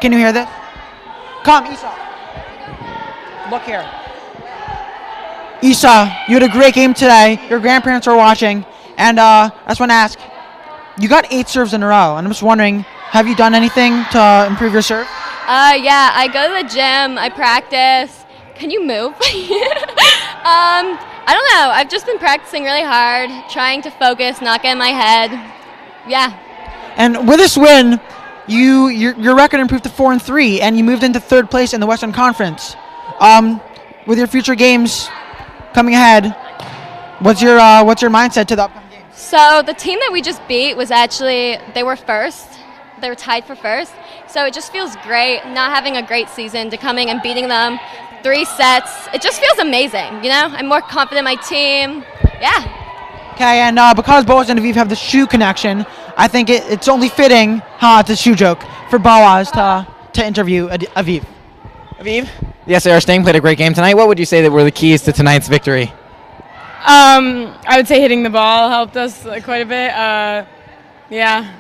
S1: Can you hear this? Come, Isa. Look here. Isa, you had a great game today. Your grandparents are watching. And I just want to ask, you got 8 serves in a row. And I'm just wondering, have you done anything to improve your serve?
S3: Yeah, I go to the gym. I practice. Can you move? I don't know. I've just been practicing really hard, trying to focus, not get in my head. Yeah.
S1: And with this win, your record improved to 4-3, and you moved into 3rd place in the Western Conference. With your future games coming ahead, what's your mindset to the upcoming games?
S3: So the team that we just beat was actually, they were first. They were tied for first. So it just feels great not having a great season to coming and beating them 3 sets. It just feels amazing, you know? I'm more confident in my team. Yeah.
S1: Okay, and because Boaz and Aviv have the shoe connection, I think it's only fitting, it's a shoe joke, for Boaz to interview Aviv.
S2: Aviv, the SAR Sting played a great game tonight. What would you say that were the keys to tonight's victory?
S4: I would say hitting the ball helped us quite a bit. Yeah.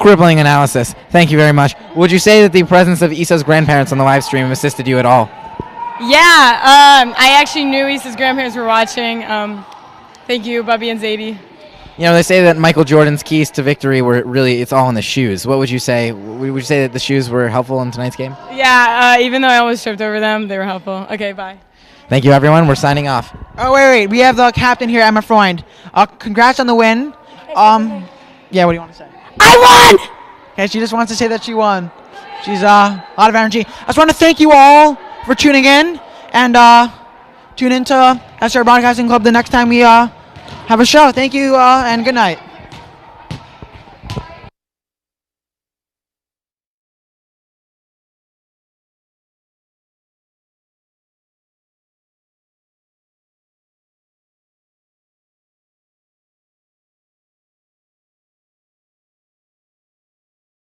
S2: Crippling analysis. Thank you very much. Would you say that the presence of Isa's grandparents on the live stream assisted you at all?
S4: Yeah. I actually knew Isa's grandparents were watching. Thank you, Bubby and Zadie.
S2: You know, they say that Michael Jordan's keys to victory were really, it's all in the shoes. What would you say? Would you say that the shoes were helpful in tonight's game?
S4: Yeah, even though I almost tripped over them, they were helpful. Okay, bye.
S2: Thank you, everyone. We're signing off.
S1: Oh, wait. We have the captain here, Emma Freund. Congrats on the win. Yeah, what do you want to say?
S5: I won!
S1: Okay, she just wants to say that she won. She's a lot of energy. I just want to thank you all for tuning in, and tune into SR Broadcasting Club the next time we have a show. Thank you, and good night.